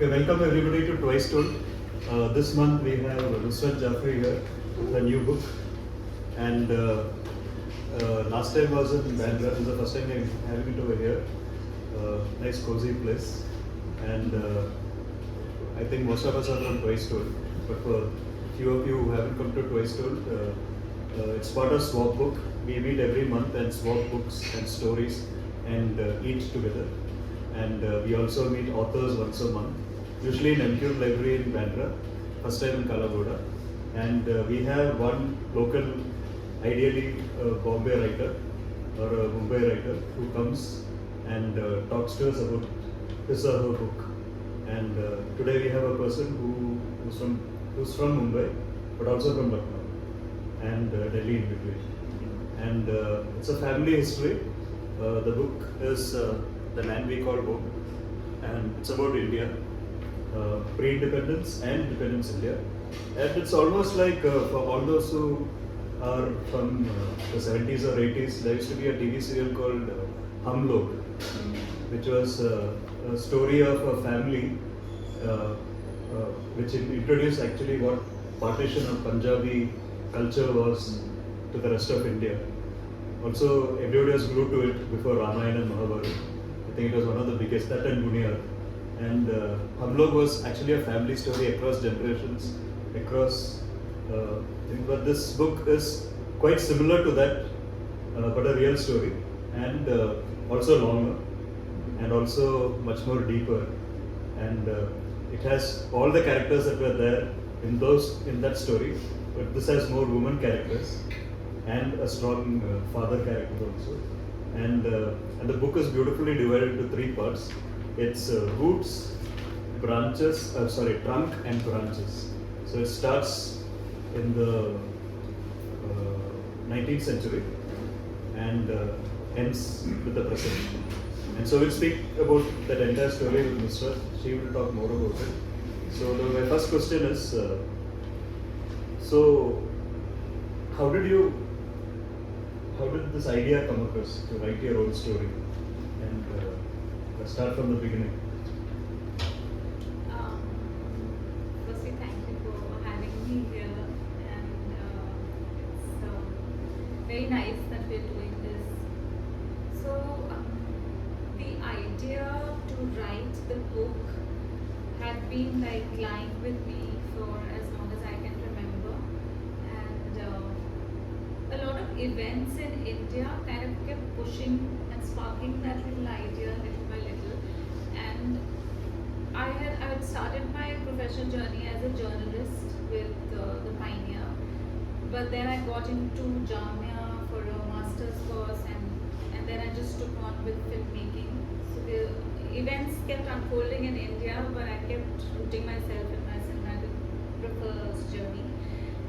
Okay, welcome everybody to Twice Told. This month we have Nusrat Jafri here, a new book. And last time was in Bandra. This is the first time I'm having it over here. Nice cozy place. And I think most of us are from Twice Told. But for few of you who haven't come to Twice Told, it's part of Swap Book. We meet every month and swap books and stories and eat together. And we also meet authors once a month, usually in MQ Library in Bandra, first time in Kalaghoda. And we have one local, ideally Bombay writer or a Mumbai writer who comes and talks to us about his or her book. And today we have a person who's from Mumbai, but also from Lucknow and Delhi in between. And it's a family history. The book is The Land We Call Home, and it's about India, pre-independence and independence India. And it's almost like for all those who are from the 70s or 80s, there used to be a TV serial called Hum Log, which was a story of a family which introduced actually what partition of Punjabi culture was to the rest of India. Also, everybody was glued to it before Ramayana and Mahabharata. I think it was one of the biggest, that and Buniyar. And Hum Log was actually a family story across generations, across but this book is quite similar to that, but a real story, and also longer, and also much more deeper. And it has all the characters that were there in that story, but this has more women characters and a strong father character also. And the book is beautifully divided into three parts. It's roots, branches, trunk and branches. So it starts in the 19th century and ends with the present. And so we'll speak about that entire story with Nusrat. She will talk more about it. So my first question is, so how did this idea come across to write your own story? And let's start from the beginning. Firstly, thank you for having me here, and it's very nice that we're doing this. So, the idea to write the book had been like lying with me for as long as I can remember, and a lot of events in India kind of kept pushing and sparking that little idea little by little. And I had started my professional journey as a journalist with the Pioneer, but then I got into Jamia for a master's course, and then I just took on with filmmaking. So the events kept unfolding in India, but I kept rooting myself in my cinematographer's journey.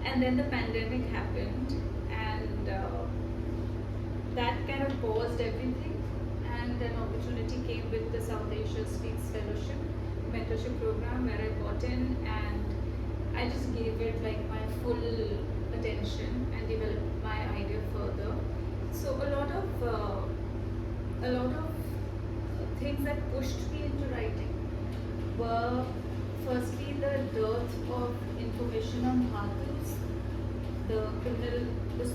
And then the pandemic happened, and that kind of paused everything, and an opportunity came with the South Asia Speaks Fellowship mentorship program, where I got in, and I just gave it like my full attention and developed my idea further. So a lot of things that pushed me into writing were firstly the dearth of information on Bhatus, the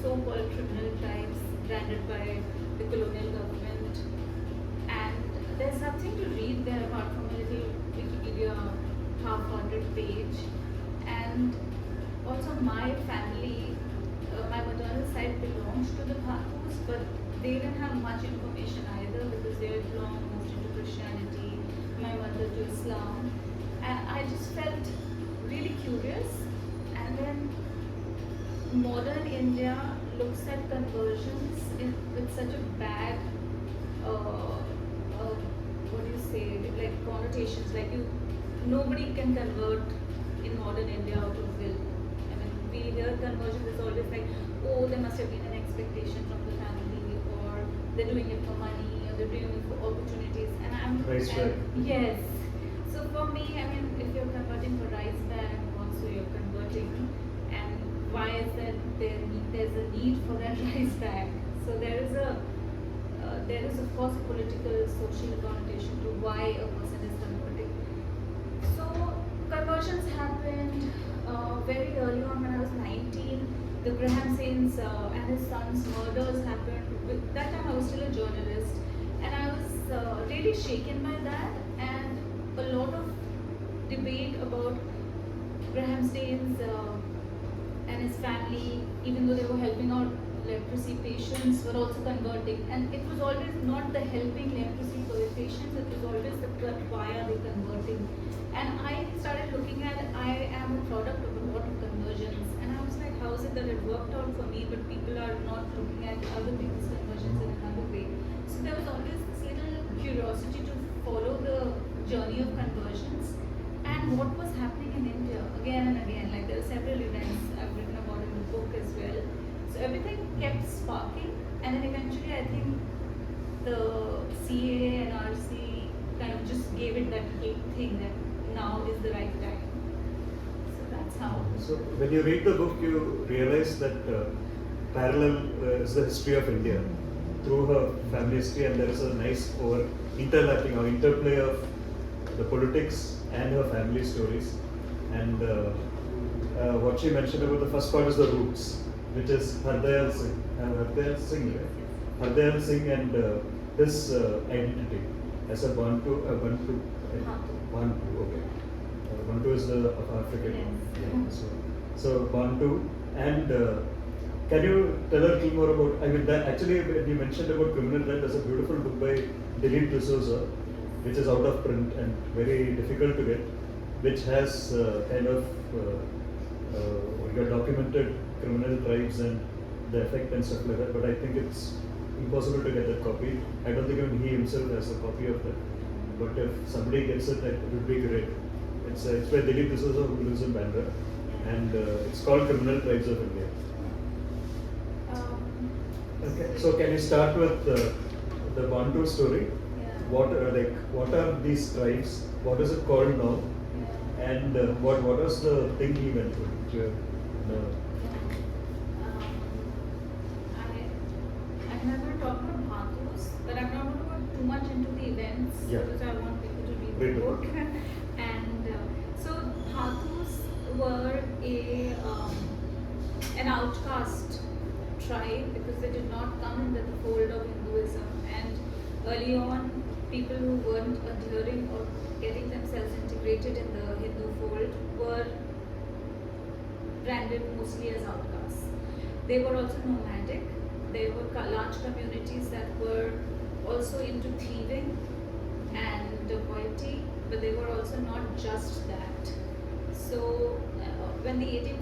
so-called criminal tribes branded by the colonial government, and there's nothing to read there apart from a little Wikipedia half-hearted page. And also my family, my maternal side belongs to the Bhatus, but they didn't have much information either because they had long moved into Christianity, my mother to Islam, and I just felt really curious. And then modern India looks at conversions with such a bad, what do you say, like connotations, like nobody can convert in modern India out of will. I mean, we hear conversion is always like, oh, there must have been an expectation from the family, or they're doing it for money, or they're doing it for opportunities. Yes. So for me, I mean, if you're converting for rice bag, also you're converting, and why is that there's a need for that rice bag? So there is of course a political, social connotation to why a person is converting. very early on when I was 19, the Graham Saints and his son's murders happened. That time I was still a journalist, and I was really shaken by that, and a lot of debate about Graham Saints and his family, even though they were helping out leprosy patients, were also converting. And it was always not the helping leprosy patients, it was always the why are they converting. And I started looking at, I am a product of a lot of conversions. And I was like, how is it that it worked out for me, but people are not looking at other people's conversions in another way? So there was always this little curiosity to follow the journey of conversions and what was happening in India again and again. Like there were several events I've written about in the book as well. So everything kept sparking, and then eventually I think the CAA and RC kind of just gave it that thing that now is the right time. So that's how. So when you read the book, you realize that parallel is the history of India through her family history, and there is a nice interlapping or interplay of the politics and her family stories. And what she mentioned about the first part is the roots, which is Hardayal Singh, right? Hardayal Singh and his identity as a Bantu, okay. Bantu is the African. Yes. Yeah, so Bantu, and can you tell a little more about? I mean, that actually when you mentioned about criminal right, there's a beautiful book by Dilip D'Souza, which is out of print and very difficult to get, which has documented criminal tribes and the effect and stuff like that. But I think it's impossible to get that copy. I don't think even he himself has a copy of that. But if somebody gets it, it would be great. It's by Dilip D'Souza, who lives in Bandra, and it's called Criminal Tribes of India. Okay, so can you start with the Bantu story? Yeah. What are these tribes? What is it called now? Yeah. And what was the thing he went through? I never talked about Bhatus, but I'm not going to go too much into the events because I want people to read the book. And so Bhatus were an outcast tribe because they did not come into the fold of Hinduism. And early on, people who weren't adhering or getting themselves integrated in the Hindu fold were branded mostly as outcasts. They were also nomadic. There were large communities that were also into thieving and dacoity, but they were also not just that. So when the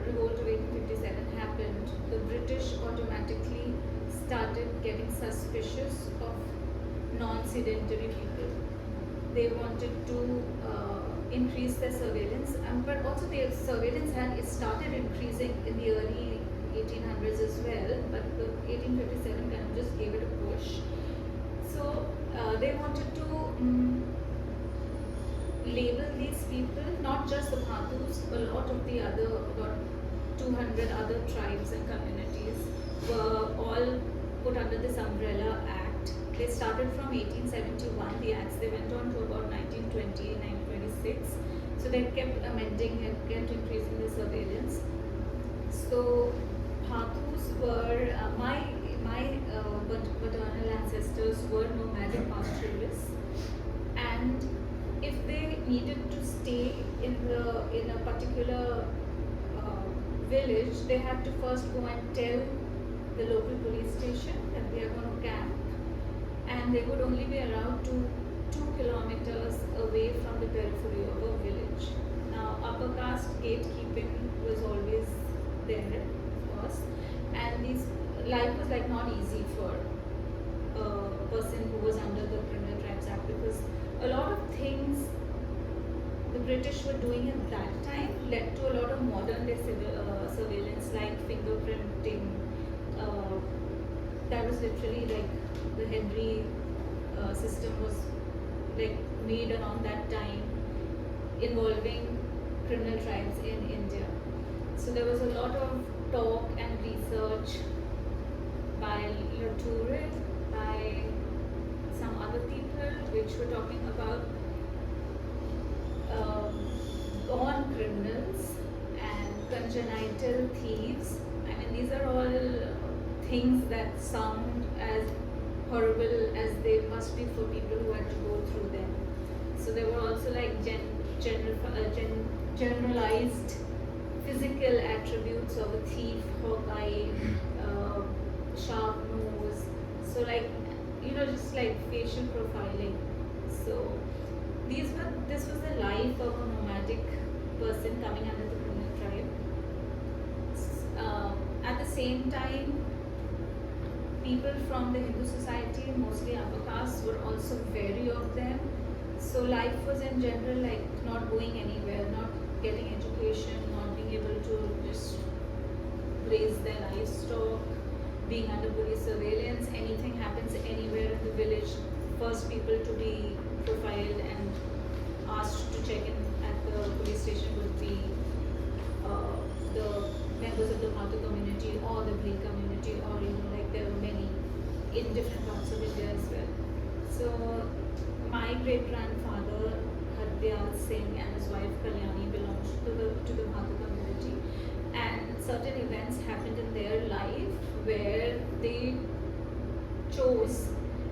revolt of 1857 happened, the British automatically started getting suspicious of non-sedentary people. They wanted to increase their surveillance, but also their surveillance started increasing in the early 1800s as well, but the 1857 kind of just gave it a push. So they wanted to label these people, not just the Bhatus, a lot of the other, about 200 other tribes and communities were all put under this umbrella act. They started from 1871, the acts, they went on to about 1920, 1926. So they kept amending and kept increasing the surveillance. So Bhatus were, my paternal ancestors were nomadic pastoralists, and if they needed to stay in a particular village, they had to first go and tell the local police station that they are going to camp, and they would only be allowed to 2 kilometers away from the periphery of a village. Now, upper caste gatekeeping was always there, of course, and life was like not easy for a person who was under the Criminal Tribes Act, because a lot of things the British were doing at that time led to a lot of modern day surveillance, like fingerprinting. That was literally like the Henry system was like made around that time, involving criminal tribes in India. So there was a lot of talk and research by Latour, by some other people, which were talking about gone criminals congenital thieves. I mean, these are all things that sound as horrible as they must be for people who had to go through them. So there were also like generalized physical attributes of a thief: hawk eye, sharp nose. So like, just like facial profiling. So this was the life of a nomadic person coming under the Kumal tribe. At the same time, people from the Hindu society, mostly upper castes, were also wary of them. So life was in general like not going anywhere, not getting education, not being able to just raise their livestock, being under police surveillance. Anything happens anywhere in the village, first people to be profiled and asked to check in at the police station would be the members of the Mata community or the Bree community, or like there were many in different parts of India as well. So my great grandfather Hardyal Singh and his wife Kalyani belonged to the Mata community, and certain events happened in their life where they chose.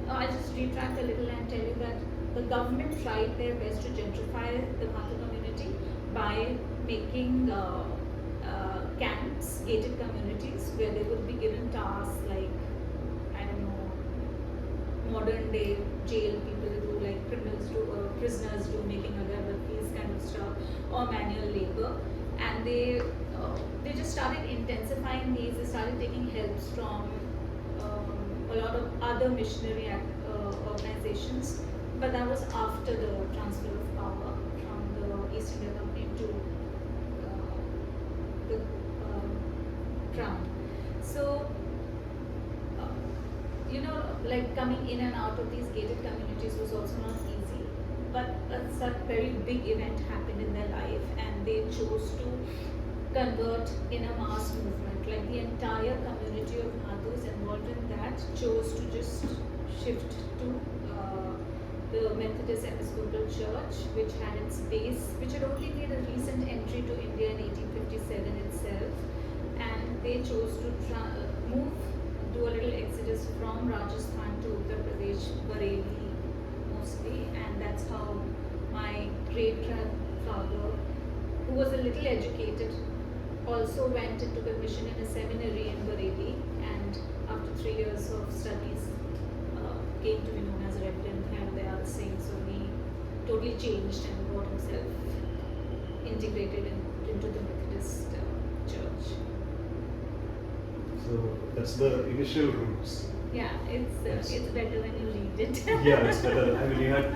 I'll just retract a little and tell you that the government tried their best to gentrify the Mata community by making camps, gated communities, where they would be given tasks like, I don't know, modern day jail people do, like criminals do, or prisoners do, making agarbatti kind of stuff, or manual labor. And they just started intensifying these. They started taking helps from a lot of other missionary organizations, but that was after the transfer of power from the East India Company to the Crown. So, like coming in and out of these gated communities was also not easy, but such very big event happened in their life, and they chose to convert in a mass movement. Like the entire community of Madhus involved in that chose to just shift to the Methodist Episcopal Church, which had its base, which had only made a recent entry to India in 1857 itself, and they chose to do a little exodus from Rajasthan to Uttar Pradesh, Bareilly mostly, and that's how my great grandfather, who was a little educated, also went and took a mission in a seminary in Bareilly, and after 3 years of studies came to be known as Reverend Hardyal Singh. So he totally changed and got himself integrated into the Methodist church. So that's the initial roots. Yeah, it's better when you read it. Yeah, it's better. I mean, you had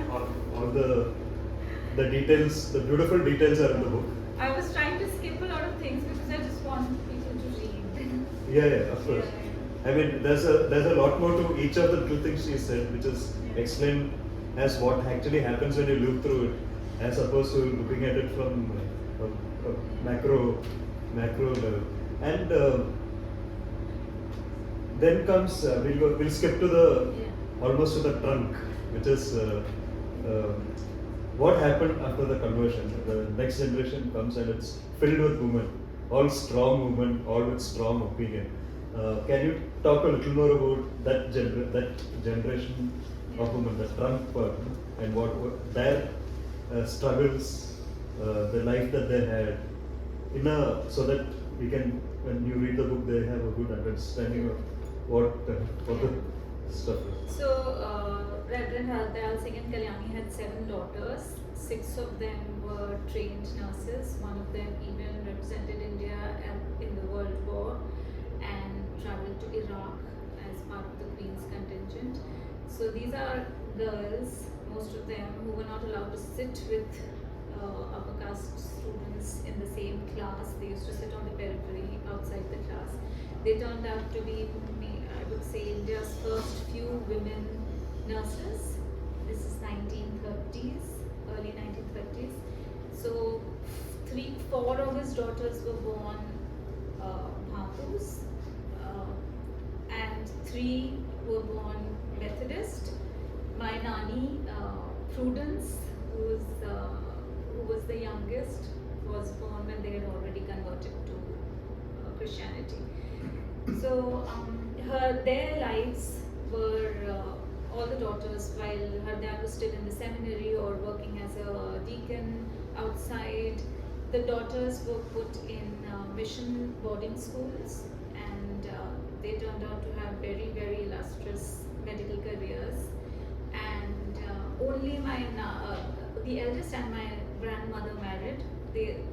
all the details, the beautiful details are in the book. I was trying to skip a lot of things because I just want people to read. Yeah, of course. Yeah. I mean, there's a lot more to each of the little things she said, which is explained as what actually happens when you look through it, as opposed to looking at it from a macro level. And then comes we'll skip to the almost to the trunk, which is what happened after the conversion. The next generation comes and it's filled with women, all strong women, all with strong opinion. Can you talk a little more about that generation of women, the trunk part, and what their struggles, the life that they had, so that we can, when you read the book, they have a good understanding of what the stuff is. So, Reverend Hardyal Singh and Kalyani had 7 daughters. 6 of them were trained nurses. One of them even represented India in the World War and traveled to Iraq as part of the Queen's contingent. So these are girls, most of them, who were not allowed to sit with upper caste students in the same class. They used to sit on the periphery outside the class. They turned out to be, I would say, India's first few women nurses. This is 1930s, early 1930s. So 4 of his daughters were born Bhatus, and 3 were born Methodist. My Nani, Prudence, who was the youngest, was born when they had already converted to Christianity. So their lives were all the daughters, while her dad was still in the seminary or working as a deacon outside, the daughters were put in mission boarding schools, and they turned out to have very, very illustrious medical careers. And only the eldest and my grandmother married.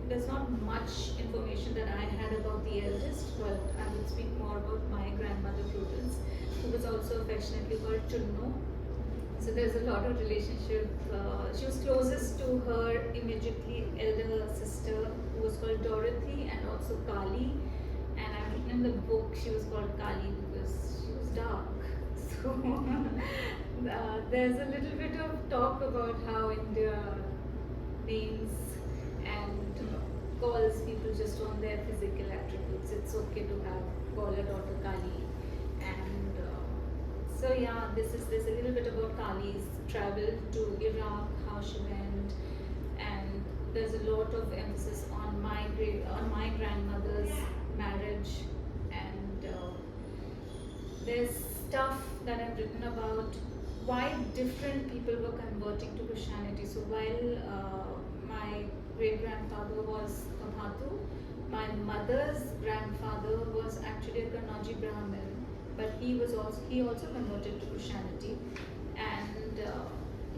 There's not much information that I had about the eldest, but I would speak more about my grandmother Prudence, who was also affectionately called Chunno. So there's a lot of relationship. She was closest to her immediately elder sister, who was called Dorothy, and also Kali. And I've written in the book she was called Kali because she was dark. So there's a little bit of talk about how India names and calls people just on their physical attributes. It's okay to call a daughter Kali. And so yeah, there's a little bit about Kali's travel to Iraq, how she went, and there's a lot of emphasis on my grandmother's marriage, and there's stuff that I've written about why different people were converting to Christianity. So while my great grandfather was a Bhatu, my mother's grandfather was actually a Karnaji Brahmin, but he also converted to Christianity, and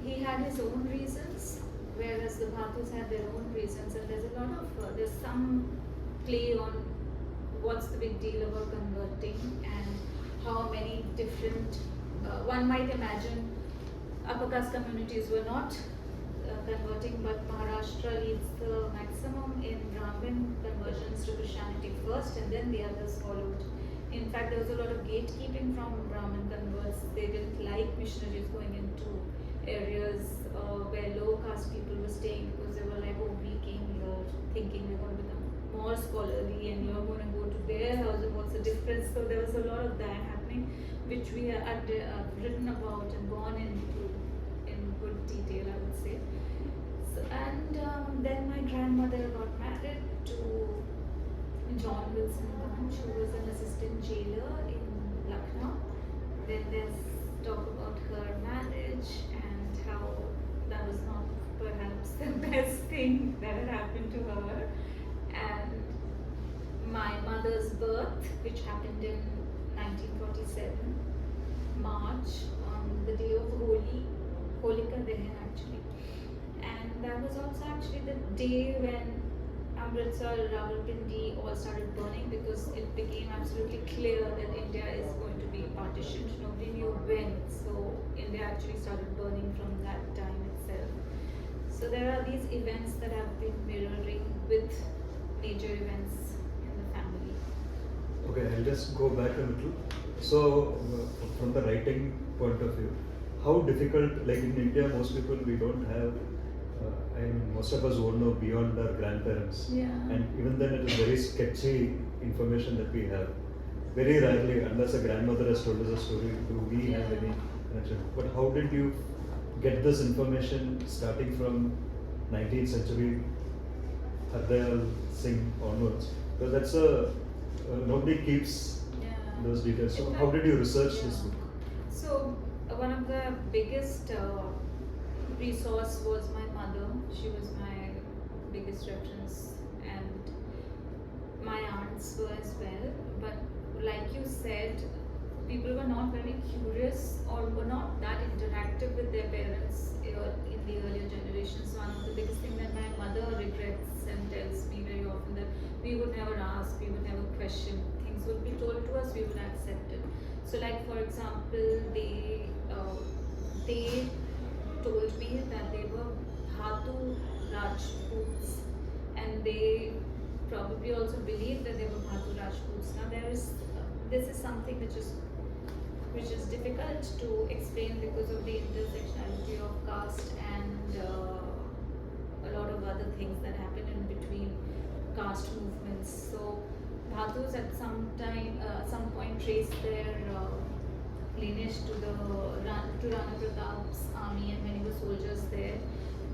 he had his own reasons, whereas the Bhatus had their own reasons, and there's some play on what's the big deal about converting and how many different one might imagine upper caste communities were not converting, but Maharashtra leads the maximum in Brahmin conversions to Christianity first, and then the others followed. In fact, there was a lot of gatekeeping from Brahmin converts. They didn't like missionaries going into areas where low caste people were staying, because they were like, oh, we came here thinking we're going to become more scholarly and you're going to go to their house, and what's the difference? So there was a lot of that happening, which we had written about and gone into in good detail, I would say. So, and then my grandmother got married to John Wilson Bunch, who was an assistant jailer in Lucknow. Then there's talk about her marriage and how that was not perhaps the best thing that had happened to her. And my mother's birth, which happened in 1947, March, on the day of Holika Dahan actually. And that was also actually the day when Amritsar, Rawalpindi all started burning, because it became absolutely clear that India is going to be partitioned. Nobody knew when, so India actually started burning from that time itself. So there are these events that have been mirroring with major events in the family. Okay, I'll just go back a little. So, from the writing point of view, how difficult, like in India, most people, we don't have, most of us won't know beyond our grandparents. Yeah. And even then, it is very sketchy information that we have. Very rarely, unless a grandmother has told us a story, do we have any connection. But how did you get this information starting from 19th century Hardayal Singh onwards? Because that's nobody keeps those details. So how did you research this book? So one of the biggest resource was my mother. She was my biggest reference, and my aunts were as well. But like you said, people were not very curious or were not that interactive with their parents in the earlier generations. One of the biggest thing that my mother regrets and tells me very often, that we would never ask, we would never question. Things would be told to us, we would accept it. So like for example, they told me that they were Bhatu Rajputs, and they probably also believed that they were Bhatu Rajputs. Now this is something which is difficult to explain because of the intersectionality of caste and a lot of other things that happen in between caste movements. So Bhatus at some point traced their lineage to Rana Pratap's army and many were soldiers there.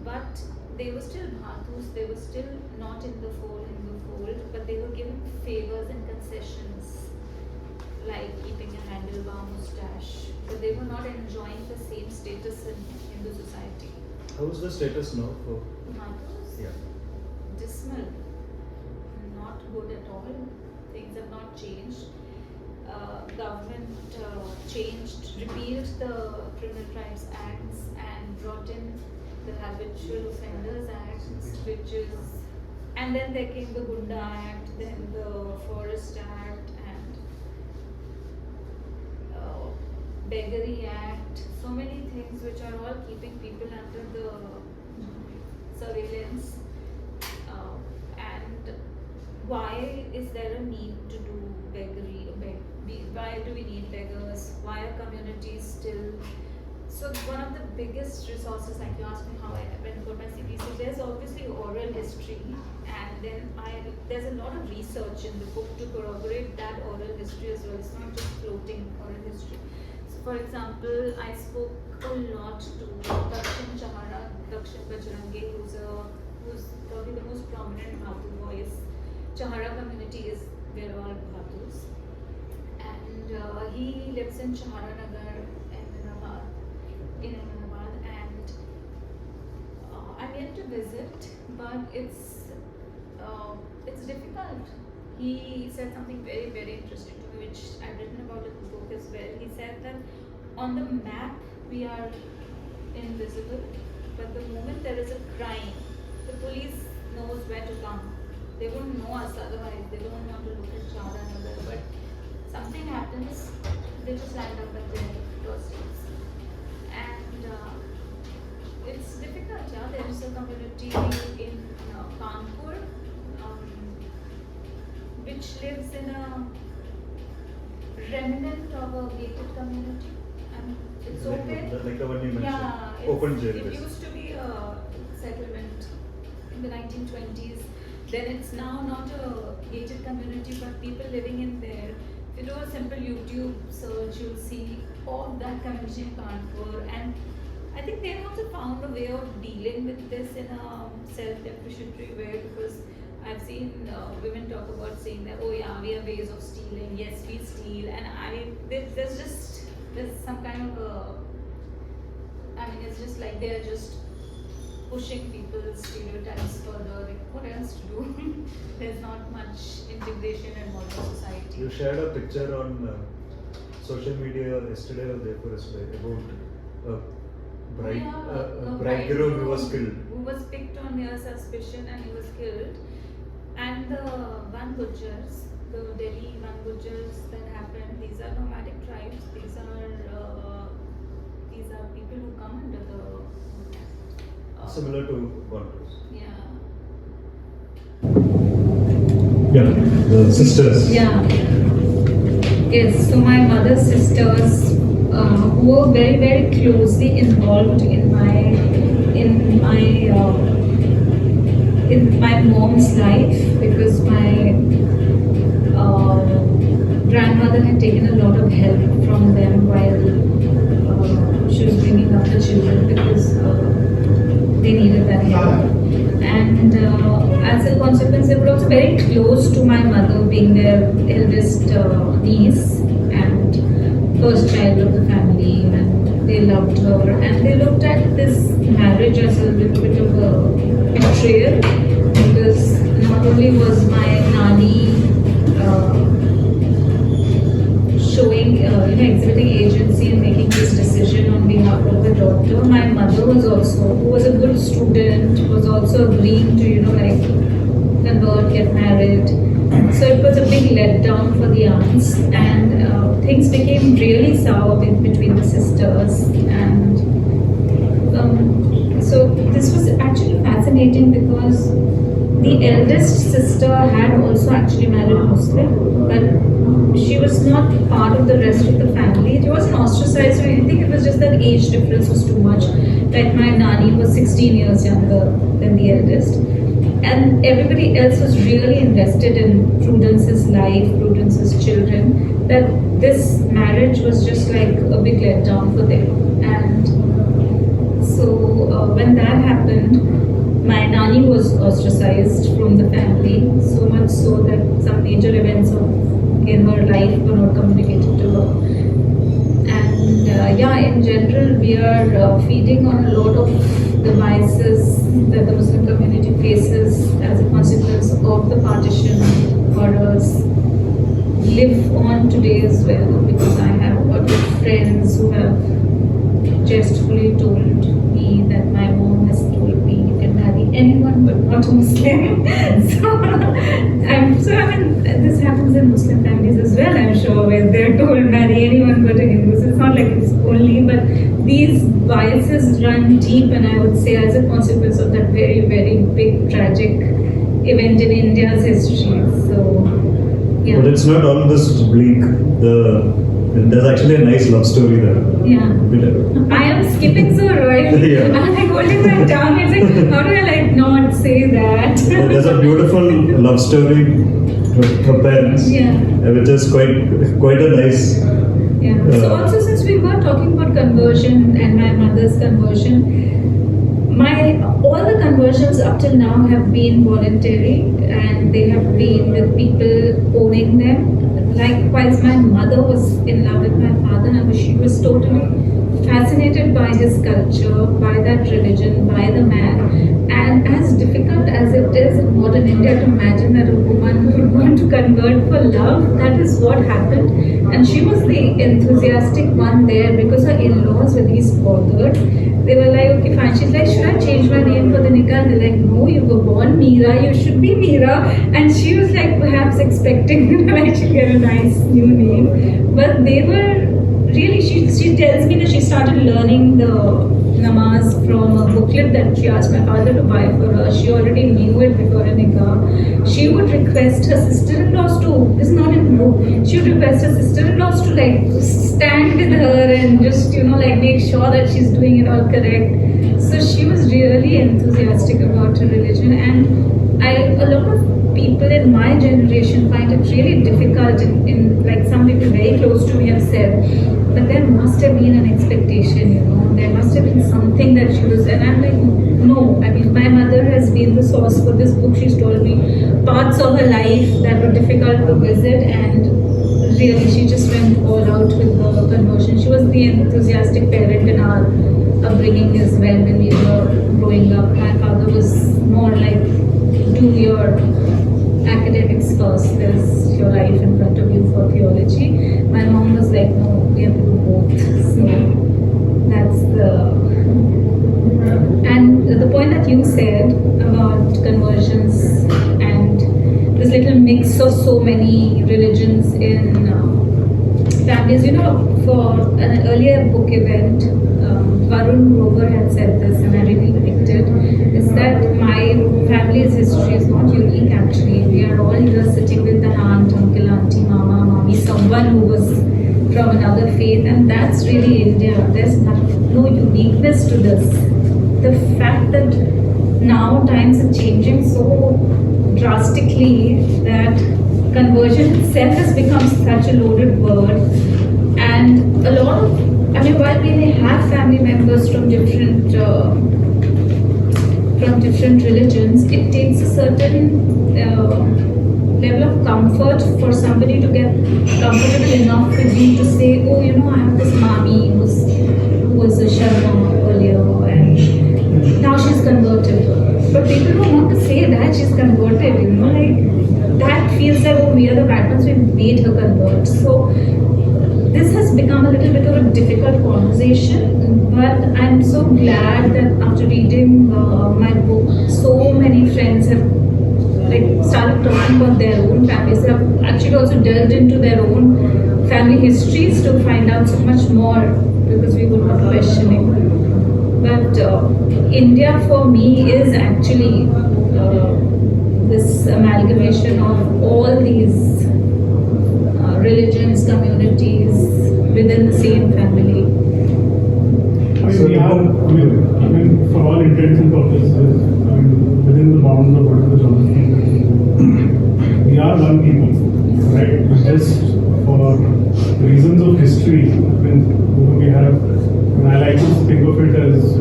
But they were still bhatus, they were still not in the fold, but they were given favors and concessions, like keeping a handlebar mustache, but they were not enjoying the same status in Hindu society. How is the status now for? Bhatus? Yeah. Dismal, not good at all. Things have not changed. Government changed, repealed the Criminal Crimes Acts and brought in the Habitual Offenders Act, which is, and then there came the Gunda Act, then the Forest Act, and Beggary Act. So many things which are all keeping people under the surveillance. And why is there a need to do beggary? Why do we need beggars? Why are communities still? So one of the biggest resources, like you asked me how I went for my CPC, there's obviously oral history, and then there's a lot of research in the book to corroborate that oral history as well. It's not just floating oral history. So for example, I spoke a lot to Dakshin Bajrangi, who's probably the most prominent Bhatu voice. Chahara community is, we're all Bhatus. And he lives in Chahara Nagar in Ahmedabad, and I'm yet to visit, but it's difficult. He said something very, very interesting to me, which I've written about in the book as well. He said that on the map we are invisible, but the moment there is a crime, the police knows where to come. They won't know us otherwise. They don't want to look at Chahara Nagar, but something happens, they just land up at their doorsteps. And it's difficult, yeah. There is a community in Kanpur which lives in a remnant of a gated community. And it's open. Like the one you mentioned. Yeah, open jail. it used to be a settlement in the 1920s. Then it's now not a gated community, but people living in there. If you do a simple YouTube search, you'll see all that community in Kanpur. And I think they've also found a way of dealing with this in a self-depreciatory way, because I've seen women talk about saying that, oh yeah, we have ways of stealing. Yes, we steal. And there's some kind of it's just like they're just pushing people's stereotypes further. Like, what else to do? There's not much integration in modern society. You shared a picture on social media yesterday or day before yesterday about a bridegroom who was killed. Who was picked on mere suspicion and he was killed. And the Van Gujars, the Delhi Van Gujars that happened, these are nomadic tribes. These are people who come under the similar to Bantus. Yeah. Yeah, the sisters. Yeah. Yes, so my mother's sisters who were very, very closely involved in my mom's life, because my grandmother had taken a lot of help from them while she was bringing up the children, because they needed that help. And as a consequence, they were also very close to my mother, being their eldest niece and first child of the family, and they loved her. And they looked at this marriage as a little bit of a betrayal, because not only was my nani exhibiting agency and making this decision on behalf of her daughter, my mother was also, who was a good student, was also agreeing to, convert, get married. So it was a big letdown for the aunts, and things became really sour between the sisters. And so this was actually fascinating, because the eldest sister had also actually married Muslim, but she was not part of the rest of the family. It wasn't ostracized or anything, it was just that age difference was too much. Like my nani was 16 years younger than the eldest. And everybody else was really invested in Prudence's life, Prudence's children, that this marriage was just like a big letdown for them. And so when that happened, my was ostracized from the family, so much so that some major events in her life were not communicated to her. And yeah, in general, we are feeding on a lot of the vices that the Muslim community faces as a consequence of the partition horrors live on today as well, because I have a lot of friends who have jestfully told me that my mom has told me you can marry anyone but not a Muslim. So I mean, this happens in Muslim families as well, I'm sure, where they're told marry anyone but a Hindu. So it's not like it's only, but these biases run deep, and I would say as a consequence of that very, very big tragic event in India's history. So yeah. But it's not all this bleak. There's actually a nice love story there. Yeah. I am skipping so royally. Yeah. I'm like holding my tongue. It's like, how do I like not say that? There's a beautiful love story with her parents, Yeah. which is quite a nice. Yeah. So also, since we were talking about conversion and my mother's conversion, all the conversions up till now have been voluntary, and they have been with people owning them. Likewise, my mother was in love with my father, and she was totally fascinated by his culture, by that religion, by the man. And as difficult as it is in modern India to imagine that a woman would want to convert for love, that is what happened. And she was the enthusiastic one there, because her in-laws were least bothered. They were like, okay, fine. She's like, should I change my name for the nikah? And they're like, no, you were born Meera, you should be Meera. And she was like, perhaps expecting like she'll get a nice new name. But they were really, she tells me that she started learning the namaz from a booklet that she asked my father to buy for her. She already knew it before a nikah. She would request her sister-in-laws to, this is not in the book, she would request her sister-in-laws to like stand with her and just, like make sure that she's doing it all correct. So she was really enthusiastic about her religion, and a lot of people in my generation find it really difficult in like some people very close to me have said, but there must have been an expectation, there must have been something that she was, and I'm like, no, I mean, my mother has been the source for this book. She's told me parts of her life that were difficult to visit, and really she just went all out with her conversion. She was the enthusiastic parent in our upbringing as well when we were growing up. My father was more like, do your academics first, there's your life in front of you for theology. My mom was like, no, we have to do both. So that's and the point that you said about conversions and this little mix of so many religions in families, for an earlier book event, Varun Grover had said this, and I really liked it, is that my family's history is not unique actually. We are all here sitting with an aunt, uncle, auntie, mama, mommy, someone who was from another faith, and that's really India. There's no uniqueness to this. The fact that now times are changing so drastically that conversion itself has become such a loaded word, and a lot of, while we may have family members from different religions, it takes a certain level of comfort for somebody to get comfortable enough with you to say, oh, I have this mommy who was a Sharma earlier, and now she's converted. But people don't want to say that she's converted, like that feels like, oh, we are the bad ones, we made her convert. So this has become a little bit of a difficult conversation, but I'm so glad that after reading my book, so many friends have started talking about their own families. They have actually also delved into their own family histories to find out so much more, because we were not questioning. But India for me is actually this amalgamation of all these religions, communities within the same family. For all intents and purposes, within the bounds of whatever geography, we are one people, right? But just for reasons of history, we have, and I like to think of it as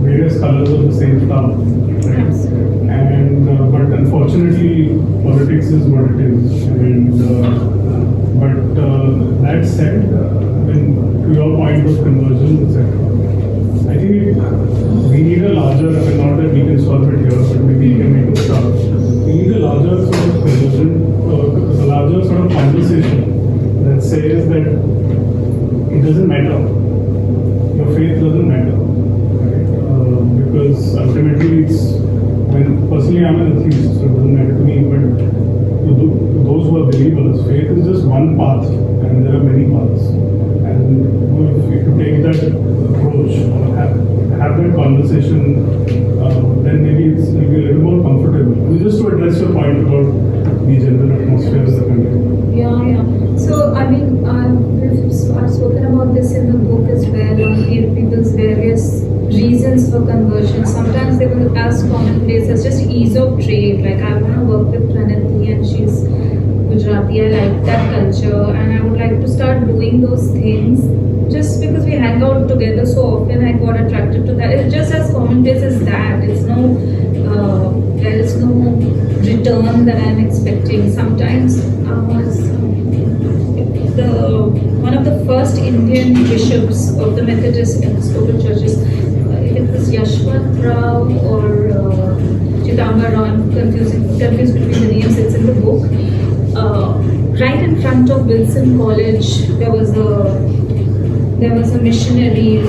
various colors of the same flower. Right? conversions, etc. I think we need a larger, not that we can solve it here, but maybe we can make a start. We need a larger sort of conversion, a larger sort of conversation that says that it doesn't matter. Your faith doesn't matter. Right? Because ultimately it's, personally I'm an atheist, so it doesn't matter to me, but to those who are believers, faith is just one path, and there are many paths. And if you take that approach, have that conversation, then maybe it's maybe a little more comfortable. I mean, just to address your point about the general atmosphere in the country. Yeah. So, I mean, I've spoken about this in the book as well, on people's various reasons for conversion. Sometimes they will ask commonplace as just ease of trade. Like, I want to work with Pranati and she's Gujarati, I like that culture and I would like to start doing those things. Just because we hang out together so often, I got attracted to that. It's just as commonplace as that. It's no, there is no return that I'm expecting. Sometimes one of the first Indian bishops of the Methodist Episcopal churches, it was Yashwant Rao or Chidambar, I'm confused between the names, it's in the book. Right in front of Wilson College, there was a missionary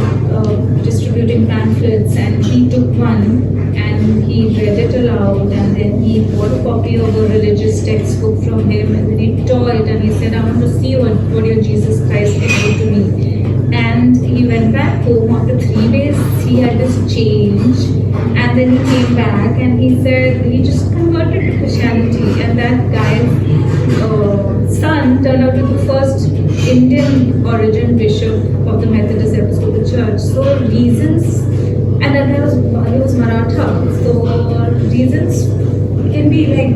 distributing pamphlets, and he took one and he read it aloud, and then he bought a copy of a religious textbook from him, and then he tore it and he said, I want to see what your Jesus Christ can do to me. And he went back home. After 3 days he had this change, and then he came back and he said he just converted to Christianity, and that guy's son turned out to be the first Indian origin bishop of the Methodist Episcopal Church. So reasons, and then he was Maratha. So reasons can be like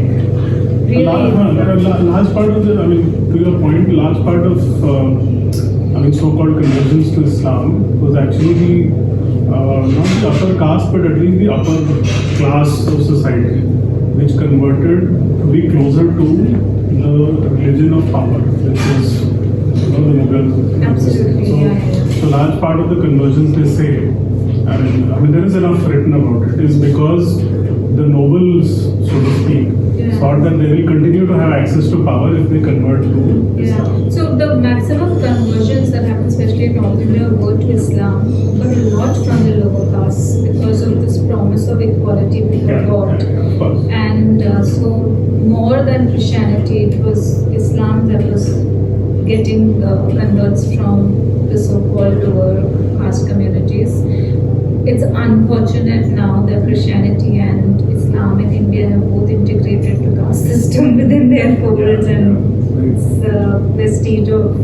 really. A large part of the, I mean, to your point, a large part of so-called conversions to Islam was actually not the upper caste, but at least the upper class of society, which converted to be closer to the religion of power, which is the Mughals. Absolutely, So large part of the conversions they say, I mean there is enough written about it, is because the nobles, so to speak, thought that they will continue to have access to power if they convert to Islam. So the maximum conversions that happen, especially in North India, were to Islam, but a lot from the lower castes because of this promise of equality we got. Of course. And so more than Christianity, it was Islam that was getting converts from the so-called lower caste communities. It's unfortunate now that Christianity and Islam in India have both integrated the caste system within their folds, and it's a vestige of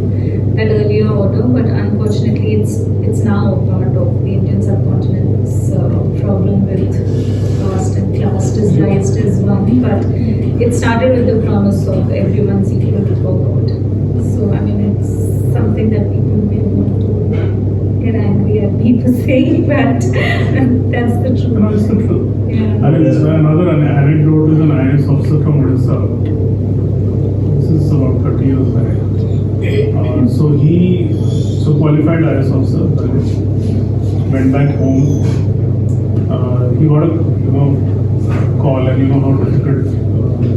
that earlier order. But unfortunately, it's now a part of the Indian subcontinent. This problem with caste and class disguised as one, but it started with the promise of everyone's equal before God. So I mean, it's something that people may want to get angry at people saying, but that's the truth. No, it's the truth. Yeah. I mean, another anecdote is an IAS officer from Odisha. This is about 30 years back. So qualified IAS officer, went back home. He got a call, and you know how difficult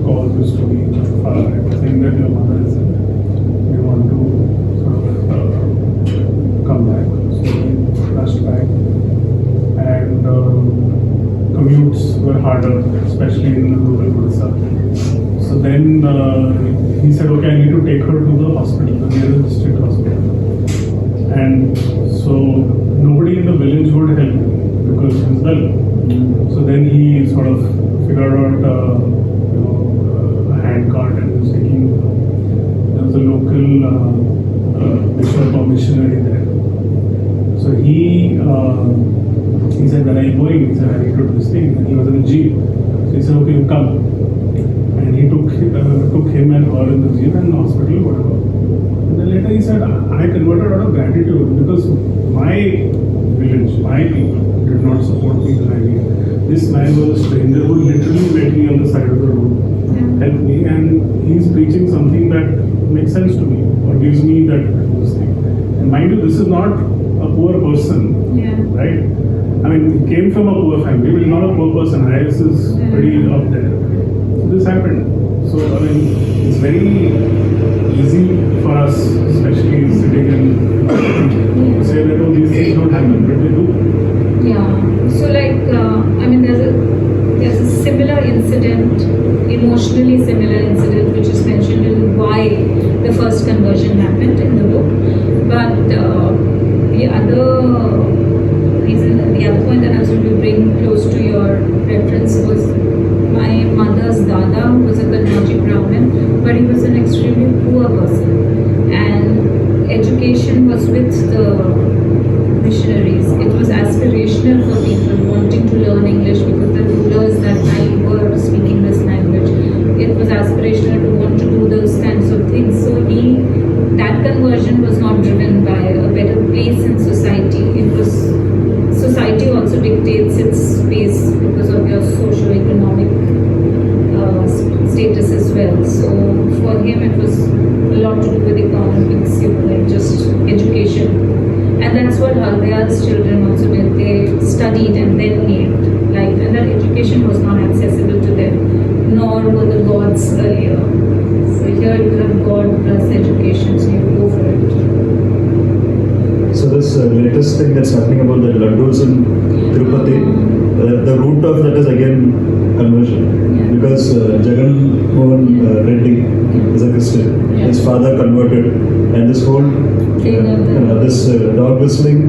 calls used to be, saying that your mother is ill. We want to sort of come back. So he rushed back, and commutes were harder, especially in the rural Odisha. So then he said, okay, I need to take her to the hospital, the nearest district hospital. And so nobody in the village would help him because he's well. So then he sort of figured out a hand cart and was taking, there was a local bishop or missionary there. So he said, where are you going? He said, I need to do this thing. And he was in the jeep. So he said, okay, you come. And he took him and her in the jeep and the hospital, whatever. And then later he said, I converted out of gratitude because my village, my people did not support me when I came. This man was a stranger who literally met me on the side of the road, helped me, and he's preaching something that makes sense to me or gives me that thing. And mind you, this is not a poor person, Yeah. right? I mean, he came from a poor family, but he's not a poor person. IS is pretty up there. So this happened. So, I mean, it's very easy for us, especially sitting in, to say that, oh, these things don't happen, but they do. Yeah. So like, I mean, there's a similar incident, emotionally similar incident, which is mentioned in why the first conversion happened in the book. But the other reason, the other point that I was going to bring close to your reference was my mother's dada, who was a Kannauji Brahmin, but he was an extremely poor person, and education was with the missionaries. It was aspirational for people wanting to learn English because the rulers that time were speaking this language. It was aspirational to want to do those kinds of things. So that conversion was not driven by a better place in society. It was, society also dictates its space because of your socio-economic status as well. So for him it was a lot to do with economics, like just education. And that's what Haldeya's children also did. They studied and then made life, and that education was not accessible to them, nor were the gods earlier. So here you have God plus education, so you go for it. So this latest thing that's happening about the laddus in Tirupati, the root of that is again conversion. Yeah. Because Jagan Mohan Reddy is a Christian. Yeah. His father converted, and this whole this dog whistling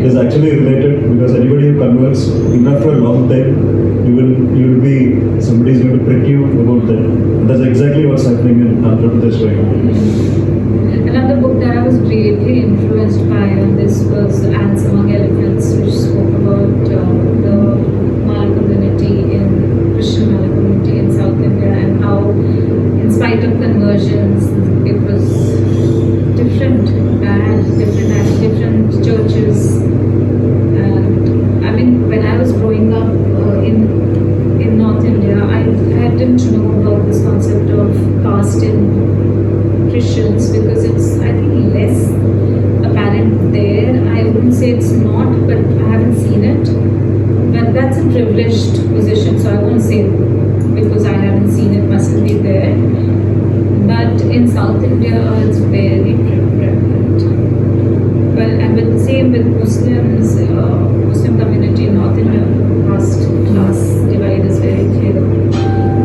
is actually related, because anybody who converts, even after a long time, you will be, somebody is going to prick you about that. That's exactly what's happening in Andhra Pradesh right now. Another book that I was greatly influenced by on this was Ants Among Elephants, which spoke about the Mala community Christian Mala community in South India, and how, in spite of conversions, it was different churches. And I mean, when I was growing up in North India, I didn't know about this concept of caste in Christians, because it's, I think, less apparent there. I wouldn't say it's not, but I haven't seen it. But that's a privileged position, so I won't say because I haven't seen it, mustn't be there. But in South India, it's very prevalent. Well, and with the same with Muslims, Muslim community in North India, caste class divide is very clear.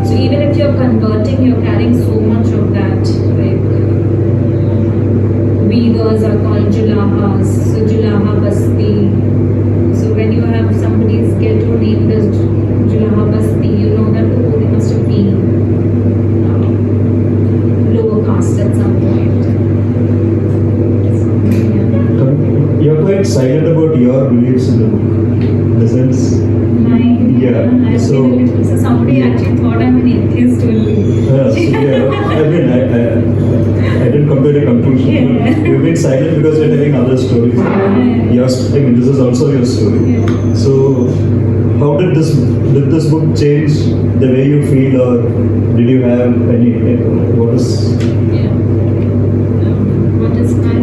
So even if you're converting, you're carrying so much of that. Like weavers are called julahas, so julaha basti. So when you have somebody's ghetto named as Julaha Basti, you know that, oh, they must have been lower caste at some point. So, yeah. You're quite silent about your beliefs in the book, in the sense. Yeah, so somebody actually thought I'm an atheist only. I mean, I didn't come to any conclusion. Yeah. You've been silent because you're telling other stories. I mean, this is also your story. Yeah. So, how did this book change the way you feel, or did you have any? What is? Yeah. What is my?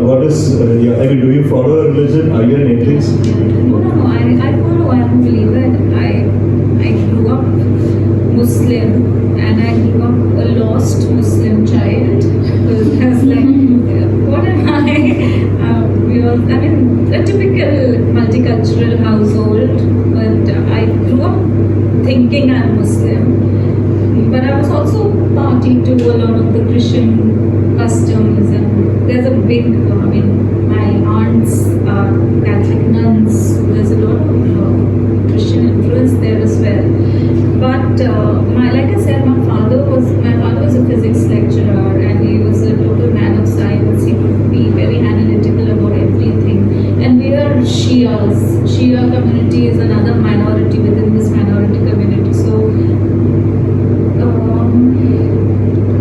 What is? I mean, do you follow a religion? Are you an atheist? No. I follow. I'm a believer. I grew up Muslim, and I grew up a lost Muslim child. Because I was like, what am I? I mean, a typical multicultural household, but I grew up thinking I'm Muslim. But I was also party to a lot of the Christian customs, and there's a big, my aunts are Catholic nuns, so there's a lot of Christian influence there as well. But like I said, my father was a physics lecturer, and he was a total man of science. He would be very analytical about everything. And we are Shias. Shia community is another minority within this minority community. So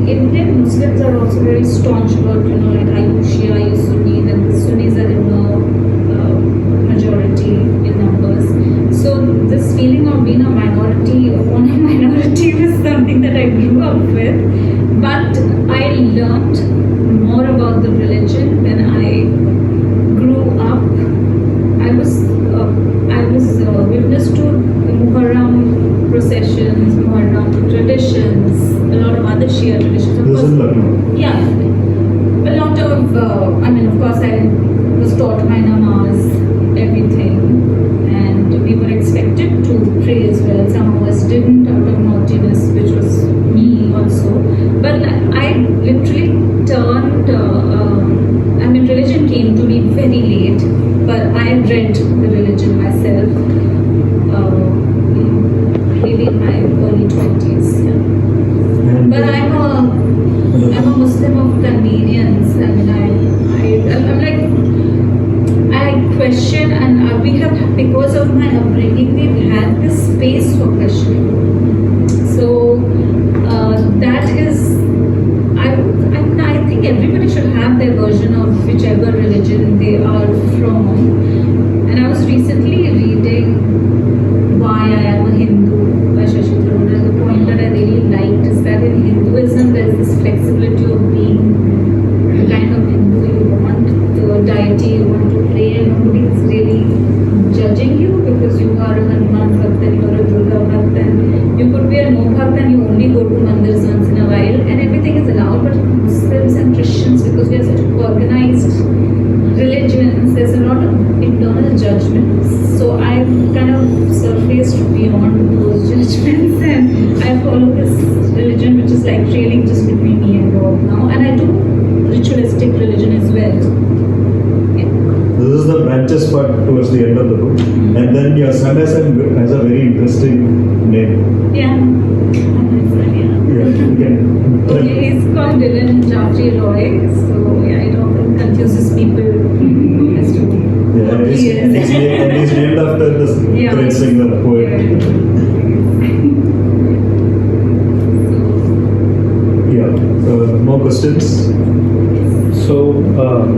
Indian Muslims are also very staunch about, like, are you Shia, are you Sunni? Then the Sunnis are in the majority in numbers. So this feeling of being a minority upon a minority was something that I grew up with. But I learned more about the religion when I grew up Muharram processions, Muharram traditions, a lot of other Shia traditions. Of This is in course, Lucknow. yeah, a lot of, of course, I was taught my namaz, everything, and we were expected to pray as well. Some of us didn't out of naughtiness, which was me also. But I literally turned, religion came to me very late, but I read the religion myself, maybe in my early 20s. Yeah. And, But I'm a Muslim of convenience. I'm like, I question, and we have, because of my upbringing, we've had this space for questioning. So that is, I think everybody should have their version of whichever religion they are from. And I was recently reading Why I Am a Hindu by Kalaghoda. The point that I really liked is that in Hinduism there is this flexibility of being the kind of Hindu you want, the deity you want to pray, and nobody is really judging you because you are a Hanuman Bhakt and you are a Durga Bhakt, and you could be a no Bhakt and you only go to mandirs once in a while, and everything is allowed. But Muslims and Christians, because we are such organized religions, there's a lot of internal judgments. So I've kind of surfaced beyond those judgments, and I follow this religion which is like really just between me and God now, and I do ritualistic religion as well. Yeah. This is the branches part towards the end of the book. And then your son has a very interesting name. Yeah. Yeah, you can tell. Okay, he's called Dylan Jafri Roy, so yeah, it often confuses people as to Yeah, who he is. and he's named after this Yeah. great singer, poet. Yeah. More questions? So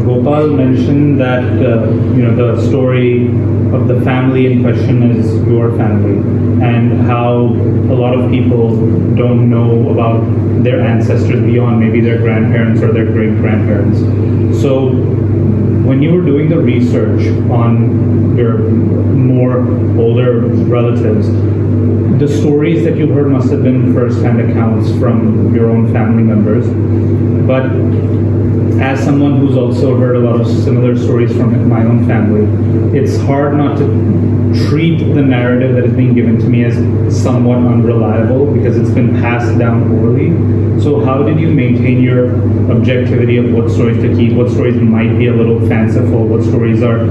Gopal mentioned that the story of the family in question is your family, and how a lot of people don't know about their ancestors beyond maybe their grandparents or their great-grandparents. So when you were doing the research on your more older relatives, the stories that you heard must have been first-hand accounts from your own family members, but as someone who's also heard a lot of similar stories from my own family, it's hard not to treat the narrative that is being given to me as somewhat unreliable because it's been passed down orally. So how did you maintain your objectivity of what stories to keep, what stories might be a little fanciful, what stories are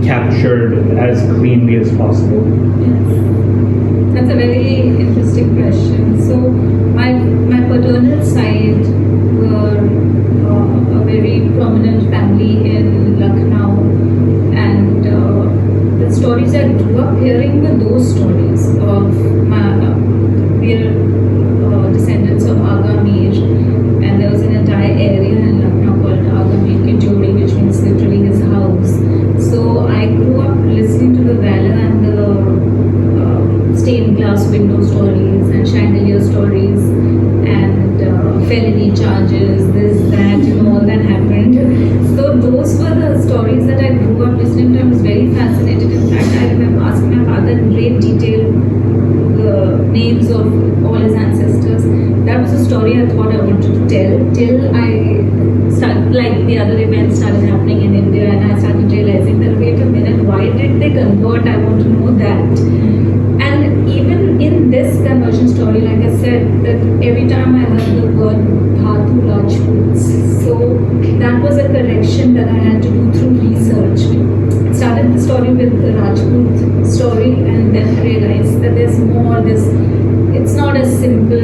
captured as cleanly as possible? Yes. That's a very interesting question. So my paternal side were a very prominent family in Lucknow, and the stories I grew up hearing were those stories of we are descendants of Aga Mir, and there was an entire area in Lucknow called Aga Mir Ki Jodi, which means literally his house. So I grew up listening to the valor and the stained glass window stories and chandelier stories and felony charges, this, that, all that happened. So those were the stories that I grew up listening to. I was very fascinated. In fact, I remember asking my father in great detail the names of all his ancestors. That was a story I thought I wanted to tell till I started, like the other events started happening in India, and I started realizing that, wait a minute, why did they convert? I want to know that. And even in this conversion story, like I said, that every time I heard the word Dhatu Rajputs, so that was a correction that I had to do through research. I started the story with the Rajput story, and then I realized that there's more. It's not as simple.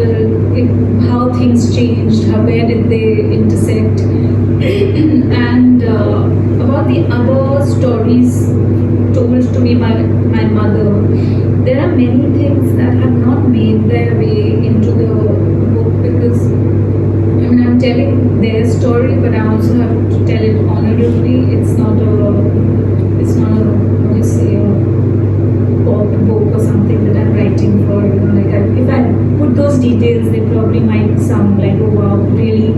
How things changed, where did they intersect, and about the other stories told to me by my mother. There are many things that have not made their way into the book because I'm telling their story, but I also have to tell it honorably. It's not a what do you say, a pop book or something that I'm writing for. If I put those details, they probably might sound like, oh wow, really,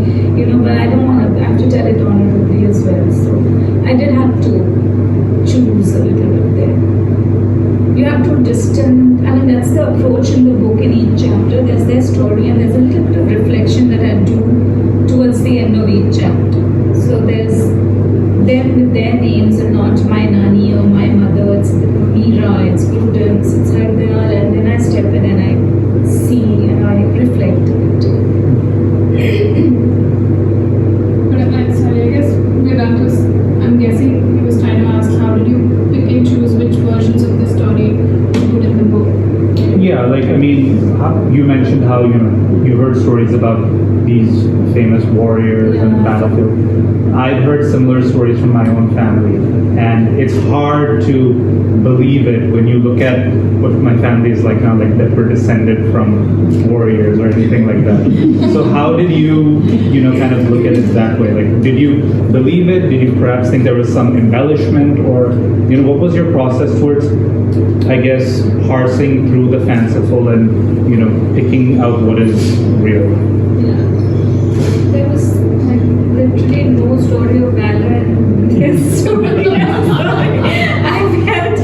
but I don't want to. I have to tell it honorably as well. So I did have to choose a little bit there. You have to distance. that's the approach in the book. In each chapter, there's their story, and there's a little bit of reflection that I do towards the end of each chapter. So there's them with their names and not my nani or my mother. It's Meera, it's Prudence, it's Hardayal, and then I step in and I see and I reflect a bit. Sorry, I guess Vedanta's, I'm guessing he was trying to ask how did you pick and choose which versions of the story to put in the book? Yeah, like I mean, you mentioned how you heard stories about these famous warriors on the Yeah. battlefield. I've heard similar stories from my own family, and it's hard to believe it when you look at what my family is like now, like that we're descended from warriors or anything like that. So how did you kind of look at it that way? Like, did you believe it? Did you perhaps think there was some embellishment, or what was your process towards, I guess, parsing through the fanciful and picking out what is real? Yeah. There was like literally no story of valor in this story. I'm sorry. I felt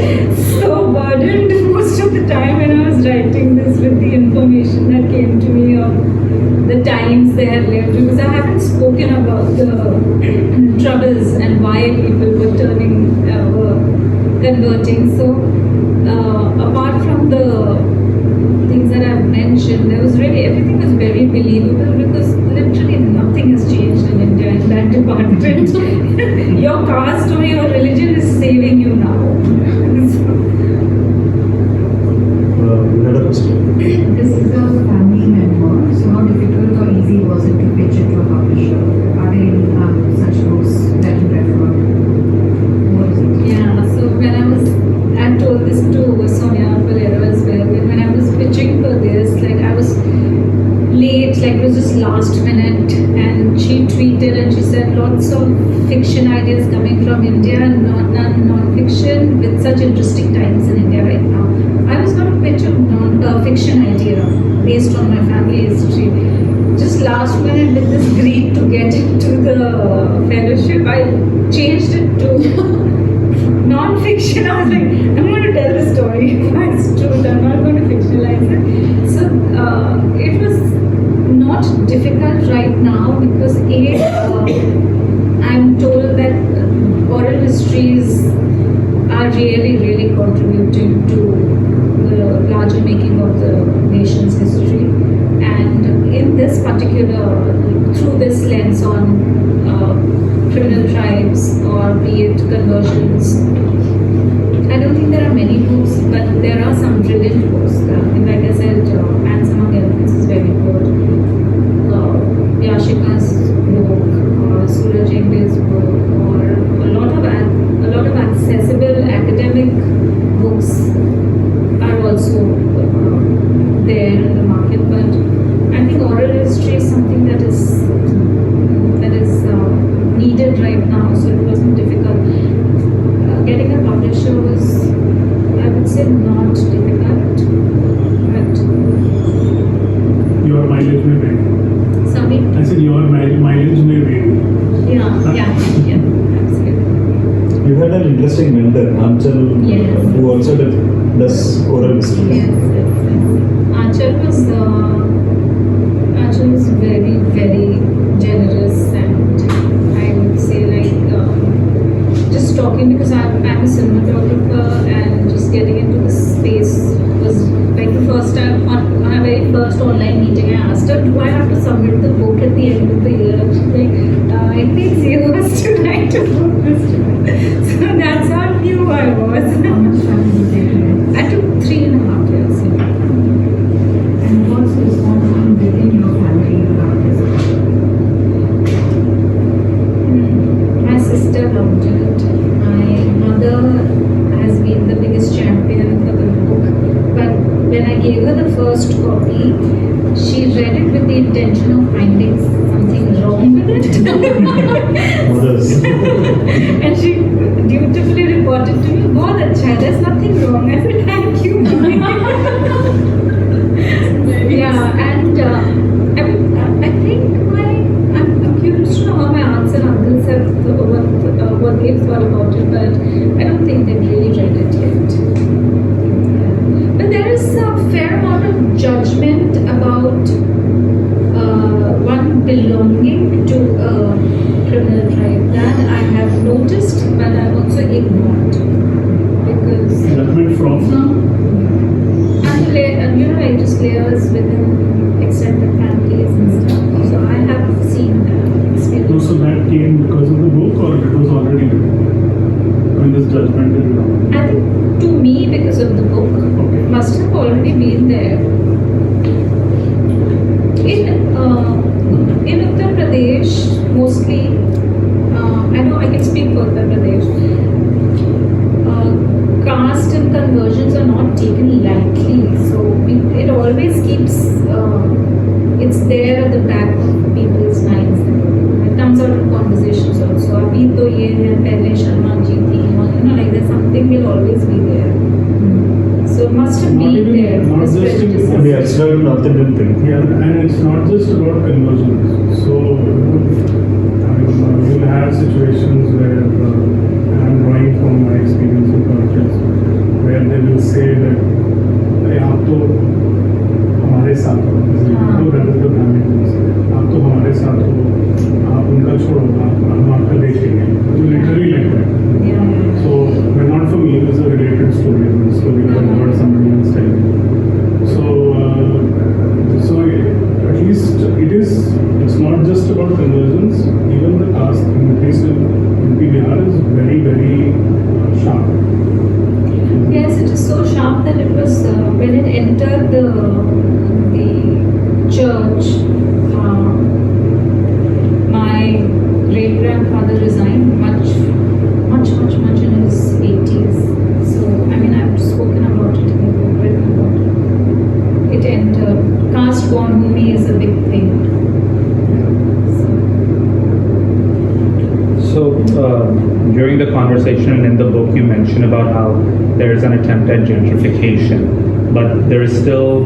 so burdened most of the time when I was writing this with the information that came to me of the times they had lived, because I haven't spoken about the troubles and why people were converting. So apart from the things that I've mentioned, there was really everything was very believable, because literally nothing has changed in India in that department. Your caste or your religion is saving you now. You had a question? This is a family memoir, so how difficult or easy was it to pitch it to a publisher? Are there any such books that you refer? What is it? Yeah, so when I've told this to Sonia Valero as well, when I was pitching for this, like I was late, like it was just last minute, and she tweeted and she said lots of fiction ideas coming from India and non-fiction with such interesting times in India right now. I was going to pitch a fiction idea based on my family history. Just last minute with this greed to get into the fellowship, I changed it to non-fiction. I was like, I'm going to tell the story. It's true, I'm not going to fictionalize it. So it was not difficult right now, because I'm told that oral histories are really, really contributing to the larger making of the nation's history. And in this particular, through this lens on criminal tribes or be it conversions, I don't think there are many books, but there are some brilliant books. Like I said, Ants Among Elephants is very good. Yashika's book, Suraj Engli's book, or a lot of accessible academic books are also there in the market. But I think oral history is something that is needed right now, so it wasn't difficult. Getting a publisher was, I would say, not difficult, but Your mileage may vary. sorry. I said your mileage may vary. Yeah, absolutely. You had an interesting mentor, Anchal, Yes. who also does oral history. Yes. Anchal was very, very generous, and I would say just talking, because I'm a cinematographer, and just getting into this space was like the first time on my very first online meeting. I asked her, do I have to submit the book at the end of the year? And she's like, it takes years to write a book. So that's how new I was. How much time did you take to write? I took 3.5 years. And what's the response from within your family about this? My sister loved it. My mother has been the biggest champion for the book. But when I gave her the first copy, she read it with the intention of finding something wrong with it. Mothers. And she dutifully reported to me, "Bahut acha hai, there's nothing wrong." I said, "Thank you." Yeah, and I think I'm curious to know how my aunts and uncles have what they've thought about it, but I don't think they've really read it yet. But there is fair amount of judgment about one belonging to a criminal tribe. That I have noticed, but I've also ignored because Judgment from? and like just layers within extended families and stuff. So I have seen that experience. No, so that came because of the book, or it was already there when this judgment is wrong? I think to me, because of the book, Okay. must have already been there. In Uttar Pradesh, mostly, I know I can speak for Uttar Pradesh. Caste and conversions are not taken lightly, so it always keeps. It's there at the back of people's minds. It comes out in conversations also. Abhi to ye hai, pehle Sharma ji thi, like that. Something will always be there. So it must have Not been even- there. not this just in prejudice. The external North Indian thing. Yeah, and it's not just about conversions. So, you'll have situations where, and I'm drawing from my experience in colleges, where they will say that, "अरे आप तो हमारे साथ हो, that is the family. आप तो हमारे साथ हो, आप उनका छोड़ो, हम आपका देखेंगे." Literally like that. Yeah. So, but not for me, it was a related story. It was a story that I heard somebody else telling me. So at least it's not just about conversions. Even the caste, in the case of UP Bihar, is very, very sharp. Yes, it is so sharp that it was when it entered the church. My great grandfather resigned much in his 80s. So I mean, I've spoken about it in the book, written about it. It entered. Caste bonhomie is a big thing. So, during the conversation and in the book, you mentioned about how there is an attempt at gentrification, but there is still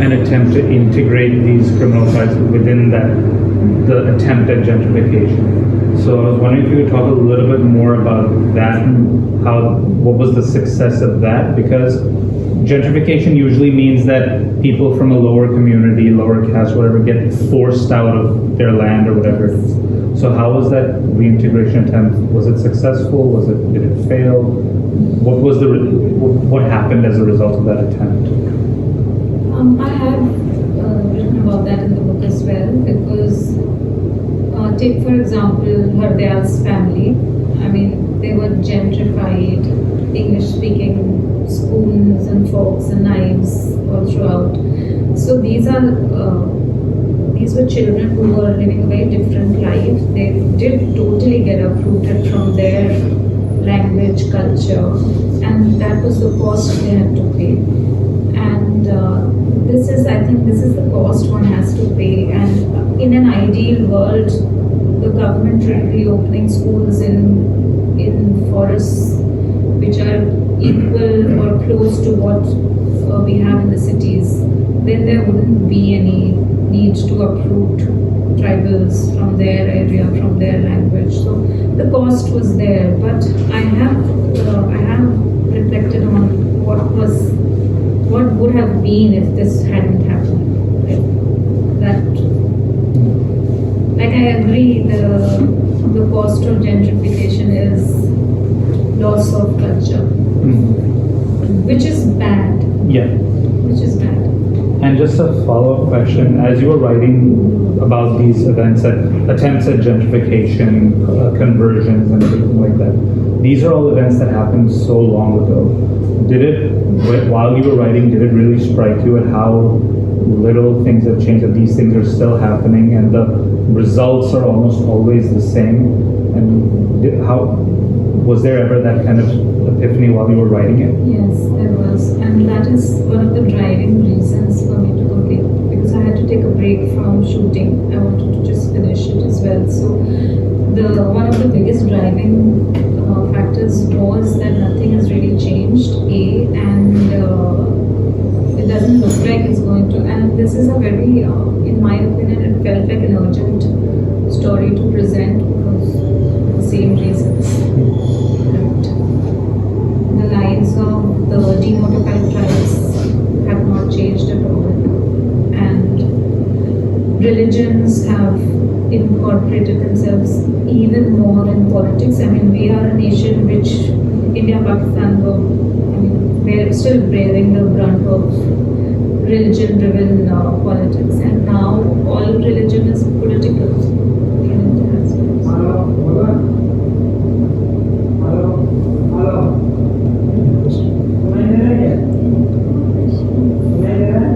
an attempt to integrate these criminal sites within the attempt at gentrification. So, I was wondering if you could talk a little bit more about that and what was the success of that? Because gentrification usually means that people from a lower community, lower caste, whatever, get forced out of their land or whatever it is. So how was that reintegration attempt? Was it successful? Did it fail? What happened as a result of that attempt? I have written about that in the book as well because take for example Hardayal's family. I mean, they were gentrified, English-speaking spoons and forks and knives all throughout. So these were children who were living a very different life. They did totally get uprooted from their language, culture, and that was the cost they had to pay. And I think this is the cost one has to pay. And in an ideal world, the government should be opening schools in forests which are equal or close to what we have in the cities. Then there wouldn't be any need to uproot tribals from their area, from their language. So the cost was there, but I have reflected on what would have been if this hadn't happened. I agree, the cost of gentrification is loss of culture, which is bad. Yeah. Which is bad. And just a follow-up question, as you were writing about these events, attempts at gentrification, conversions, and everything like that, these are all events that happened so long ago. While you were writing, did it really strike you at how little things have changed, that these things are still happening and the results are almost always the same? And was there ever that kind of epiphany while you were writing it? Yes, there was, and that is one of the driving reasons for me to complete, because I had to take a break from shooting. I wanted to just finish it as well. So one of the biggest driving factors was that nothing has really changed, and it doesn't look like it's going to. And this is a very, in my opinion, it felt like an urgent story to present because of the same reasons. The lives of the demotivated tribes have not changed at all. And religions have incorporated themselves even more in politics. I mean, we are a nation which, India, Pakistan, we're still bearing the brunt of religion-driven politics, and now all religion is political. in India as well.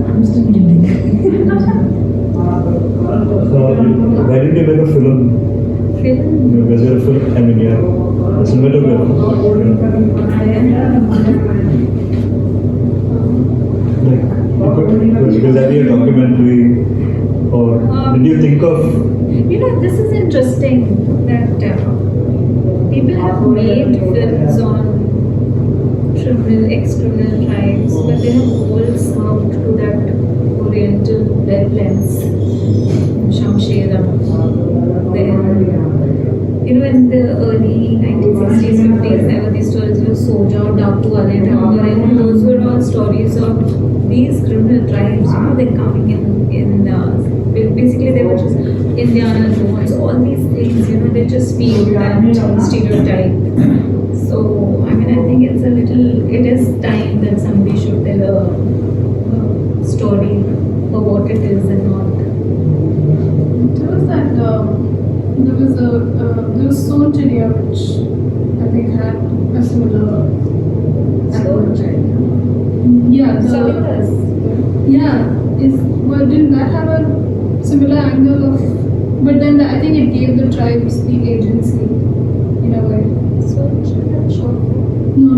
I'm still reading. Why did you make a film? Film. Was there a film? I mean, yeah, a cinematography. Because that be a documentary, or did you think of? You know, this is interesting that people have made films on ex-criminal tribes, but they have all served to that Oriental lens. Shamsheram. Then, you know, in the early 1960s, 50s, there were these stories of Soja, Daku, and those were all stories of these criminal tribes. You know, they're coming in basically they were just Indiana Jones, all these things. You know, they just feed that stereotype. So, I mean, I think it is time that somebody should tell a story for what it is and not. There was that, there was Sontiria, which I think had a similar approach. Yeah, SUBTITLES. Didn't that have a similar angle of, but then I think it gave the tribes the agency in a way. So, short. No.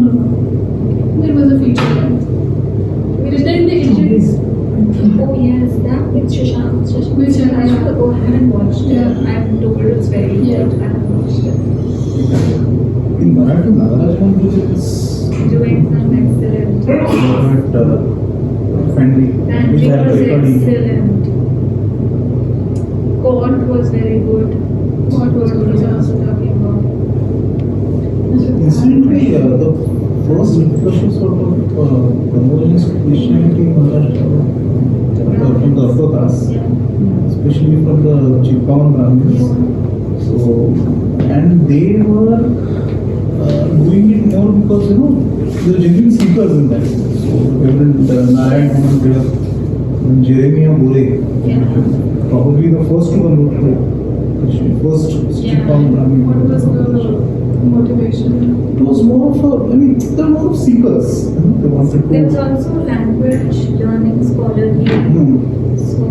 It was a feature length. But then the agency. Oh yes, that with Shashank. Which I haven't watched it. Yeah. I'm told it's very good. I haven't watched it. In Marathi, Nagaraj is Doing some excellent. not friendly. And Which it had was recording. excellent. God was very good. What was also talking about? Incidentally, the first introduction sort of convergence of Christianity in Maharashtra from the upper caste, especially from the Chippawan Brahmins. So, and they were doing it more because, you know, they were genuine seekers in that. So, Reverend Narayan Haman, Jeremiah Bore, probably the first to convert to Christian, first Chippawan Brahmin. What was the motivation? It was more of they're more of seekers. They wanted to. There was also language learning scholarly. So,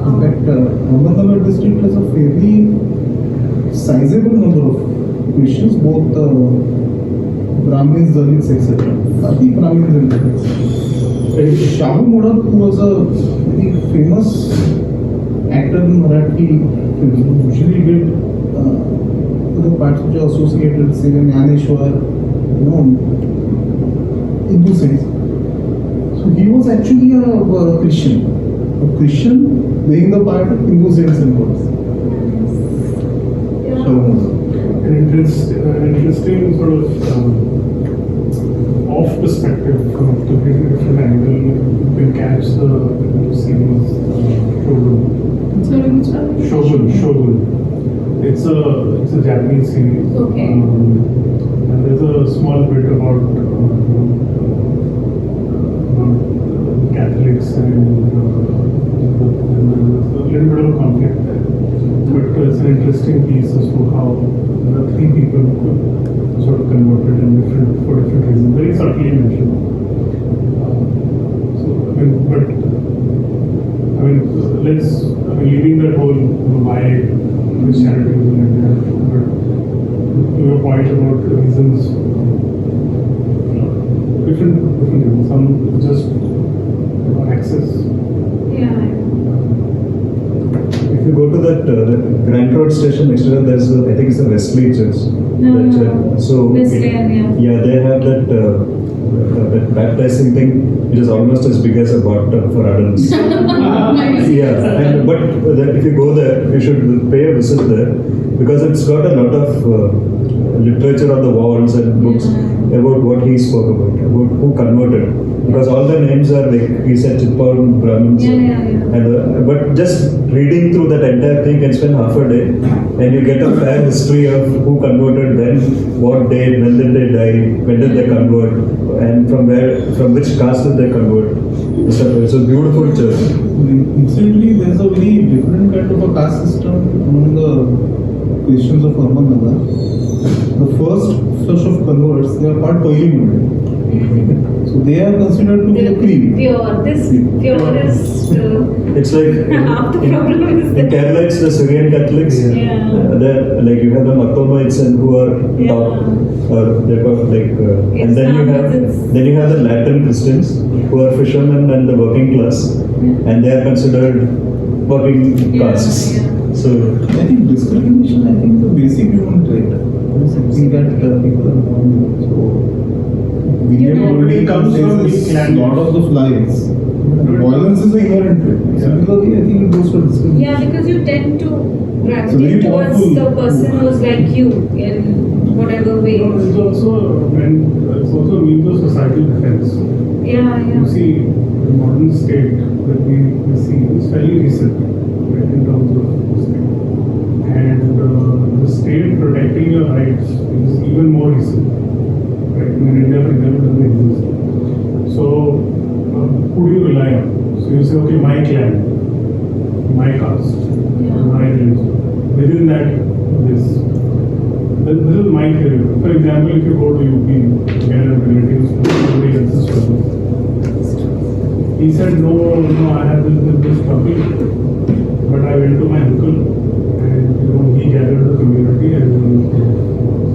In fact, Ahmedabad district has a fairly sizable number of Christians, both Brahmins, Dalits, etc. I think Brahmins and Dalits. Shahu Modak, who was a very famous actor in Marathi films, usually did the parts which are associated, say, Jnaneshwar, Hindu saints. So he was actually a Christian playing the part of Hindu saints and gods. yeah. So, An interesting sort of off perspective from a completely different angle. You can catch the series Sorry, which one? Shogun. It's a Japanese series. Okay. And there's a small bit about Catholics and there's a little bit of conflict there. But it's an interesting piece as to how the three people sort of converted for different reasons. Very subtly mentioned. Leaving that whole why Christianity was in India, but to your point about reasons, different reasons. Some just access. Yeah. If you go to that Grand Road station next to that, there's I think it's the Wesley Church. So Wesleyan, yeah, they have that baptizing thing, which is almost as big as a bathtub for adults. Yeah, but that if you go there, you should pay a visit there because it's got a lot of literature on the walls and books about what he spoke about who converted. Because all the names are like he said, Chitpavan Brahmins. And, but just reading through that entire thing can spend half a day, and you get a fair history of who converted when, what date, when did they die, when did they convert, and from which caste did they convert. It's a beautiful church. Incidentally, there's a very different kind of a caste system among the Christians of Ahmedabad. The first flush of converts, they are called Toili Munde. So they are considered to be a cream. Pure. This purest. It's like Half the problem is in that. Kerala, it's the Syrian Catholics. They're, like you have the Maktomites and who are top, they're called like, and then you have the Latin Christians who are fishermen and the working class, and they are considered working castes. So I think discrimination, I think the basic human trait is something that people are born with. So William already comes from says the clan. Lord of the Flies. Violence is an inherent trait. Similarly, I think it goes for discrimination. Yeah, because you tend to It's a very gravitate towards powerful- the person who's like you in whatever way. It's also a means of societal defense. Yeah, You see, the modern state that we see is fairly recent, right, in terms of this thing. And the state protecting your rights is even more recent. Right? In India, for example, doesn't exist. So, who do you rely on? So you say, okay, my clan, my caste, my religion. Within that, this is my theory. For example, if you go to UP, get a relatives, somebody else's struggle. He said, no, I have this struggle, but I went to my uncle, and he gathered the community and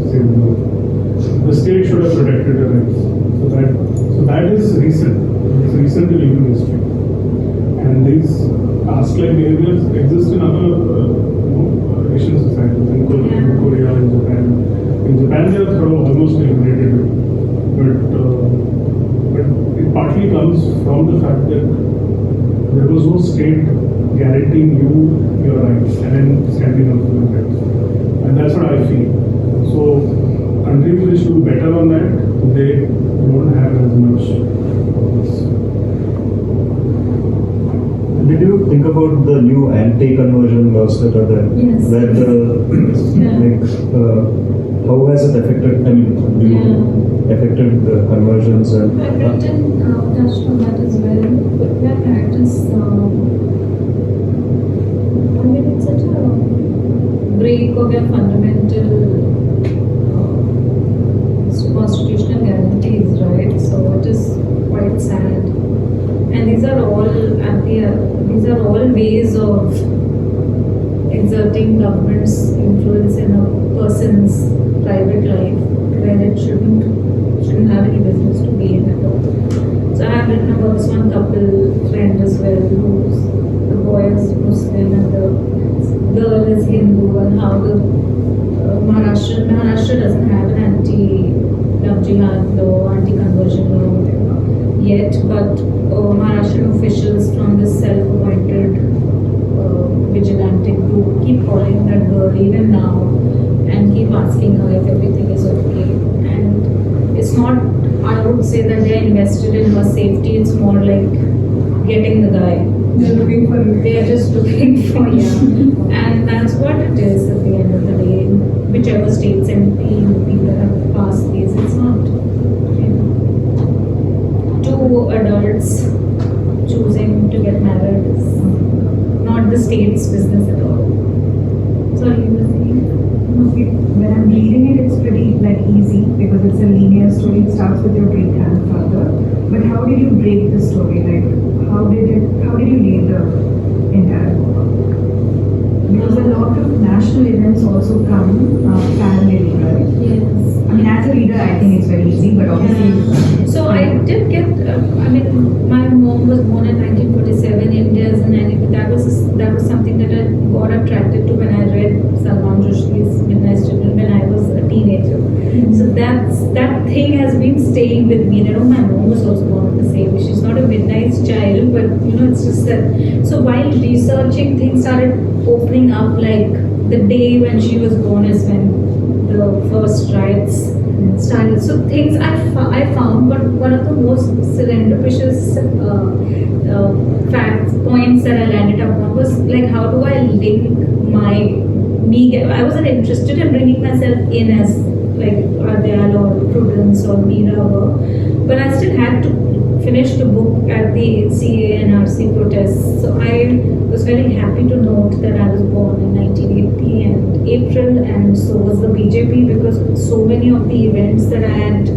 saved them. The state should have protected the rights. So that is recent. It's recent in human history. And these caste-like behaviors exist in other Asian societies, in Korea, in Japan. In Japan, they are almost eliminated. But it partly comes from the fact that there was no state guaranteeing you your rights and standing up for your rights. And that's what I feel. So countries which do better on that, they don't have as much of this. did you think about the new anti-conversion laws that are there? Yes. That how has it affected? I mean, affected the conversions and. I've written, touched on that as well. Where practice, it's such a break of your fundamental constitutional guarantees, right? So it is quite sad. And these are all ways of exerting government's influence in a person's private life where it shouldn't have any business to be in at all. So I have written about this one couple friend as well, the boy is Muslim and the girl is Hindu, and how the Maharashtra doesn't have an anti-love jihad law, anti-conversion law, whatever, yet, but Maharashtrian officials from this self-appointed vigilante group keep calling that girl even now and keep asking her if everything is okay. And it's not, I would say that they're invested in her safety, it's more like getting the guy. they're looking for They're just looking for you. And that's what it is at the end of the day. Whichever states MP, UP that have passed these, it's not, two adults choosing to get married is not the state's business at all. Sorry, you were saying? When I'm reading it, it's pretty easy because it's a linear story. It starts with your great grandfather. But how did you break the story? How did you lay the entire book? Because a lot of national events also come parallelly, right? Yes. I mean, as a reader, I think it's very easy, but obviously. So I did get, my mom was born in 1947. India pleasant, and that was something that I got attracted to when I read Salman Rushdie's Midnight Children when I was a teenager. So that thing has been staying with me. And I know my mom was also one of the same. She's not a midnight child, but it's just that. So while researching, things started opening up. Like the day when she was born is when the first riots started. So things I found, but one of the most serendipitous points that I landed up on was like, how do I link I wasn't interested in bringing myself in as like Ardayal or Prudence or Meera were, but I still had to finish the book at the CA&RC protests. So I was very happy to note that I was born in 1980 and April, and so was the BJP, because so many of the events that I had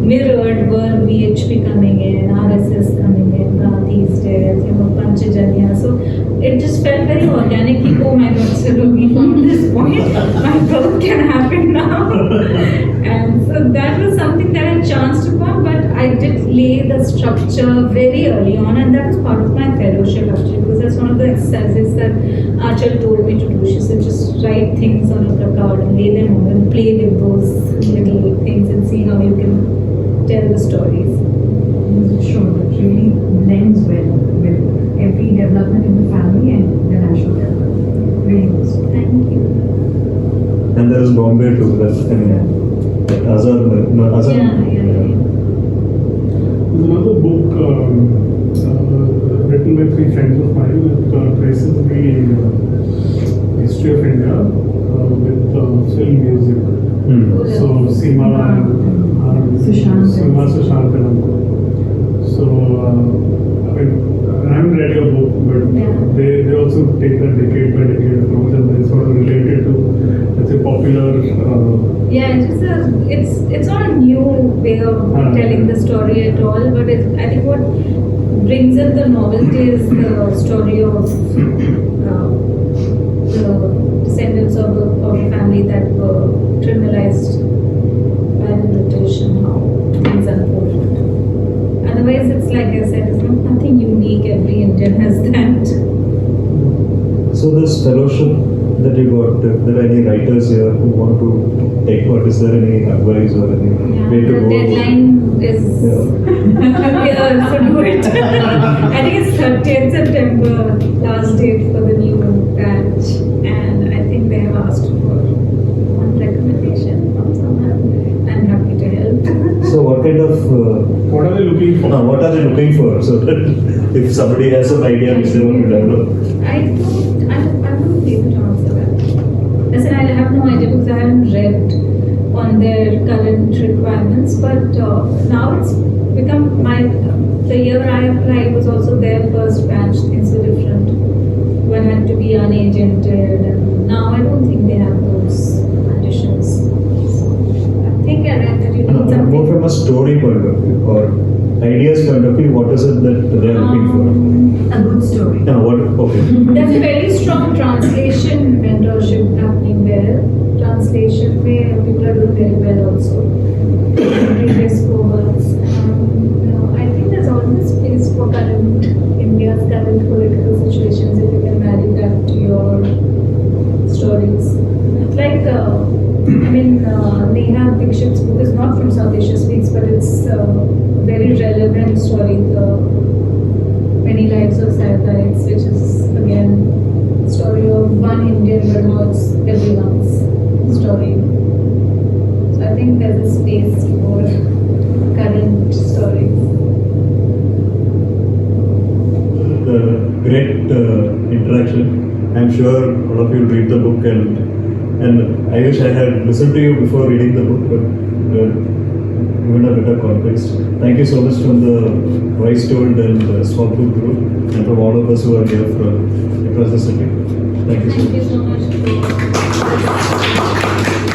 mirrored were VHP coming in, RSS coming in, Gandhi's death, Panchajanya. So it just felt very organic. Oh my God, so from this point, my birth can happen now. And so that was something that I chanced upon, but I did lay the structure very early on, and that was part of my fellowship actually, because that's one of the exercises that Achal told me to do. She said, just write things on a placard and lay them on and play with those little things and see how you can tell the stories. Sure, it really blends well with every development in the family and the national development. Really nice. Thank you. And there is Bombay too. That's Azhar. Yeah. There's another book written by 3 friends of mine that traces the history of India with film music. So Seema and Sushant and Ankur. So I haven't read your book, but they also take that decade by decade approach, and they sort of related to, let's say, popular. It's not a new way of telling the story at all, but I think what brings in the novelty is the story of the descendants of a family that were criminalized by the British and how things unfolded. Otherwise, it's like I said, it's nothing unique. Every Indian has that. So this fellowship that you got, there are any writers here who want to take part? Is there any advice or any way to The go? deadline is here, so do it. I think it's 30th September, last date for the new batch, and I think they have asked for one recommendation from someone. I'm happy to help. So what kind of What are they looking for? what are they looking for? So that if somebody has some idea which they want to develop. I wouldn't be able to answer that. Listen, I have no idea because I haven't read on their current requirements, but now it's become the year I applied was also their first batch. Things were different. One had to be unagented, and now I don't think they have those conditions. So I think I read that you need something. More from a story point of view or ideas point of view, what is it that they are looking for? A good story. Okay. There's a very strong translation mentorship happening there. Translation where people are doing very well also. Previous cohorts. I think there's always space for India's current political situations if you can marry that to your stories. Like, Neha Dikshit's book is not from South Asia Speaks, but it's a very relevant story. The Many Lives of Satellites, which is again the story of one Indian, but how it's everyone's story. So I think there's a space for current stories. Great interaction. I'm sure all of you will read the book, and I wish I had listened to you before reading the book, but given a better context. Thank you so much from the Voice Told and Small Book Group, and from all of us who are here from across the city. Thank you so much. Thank you so much.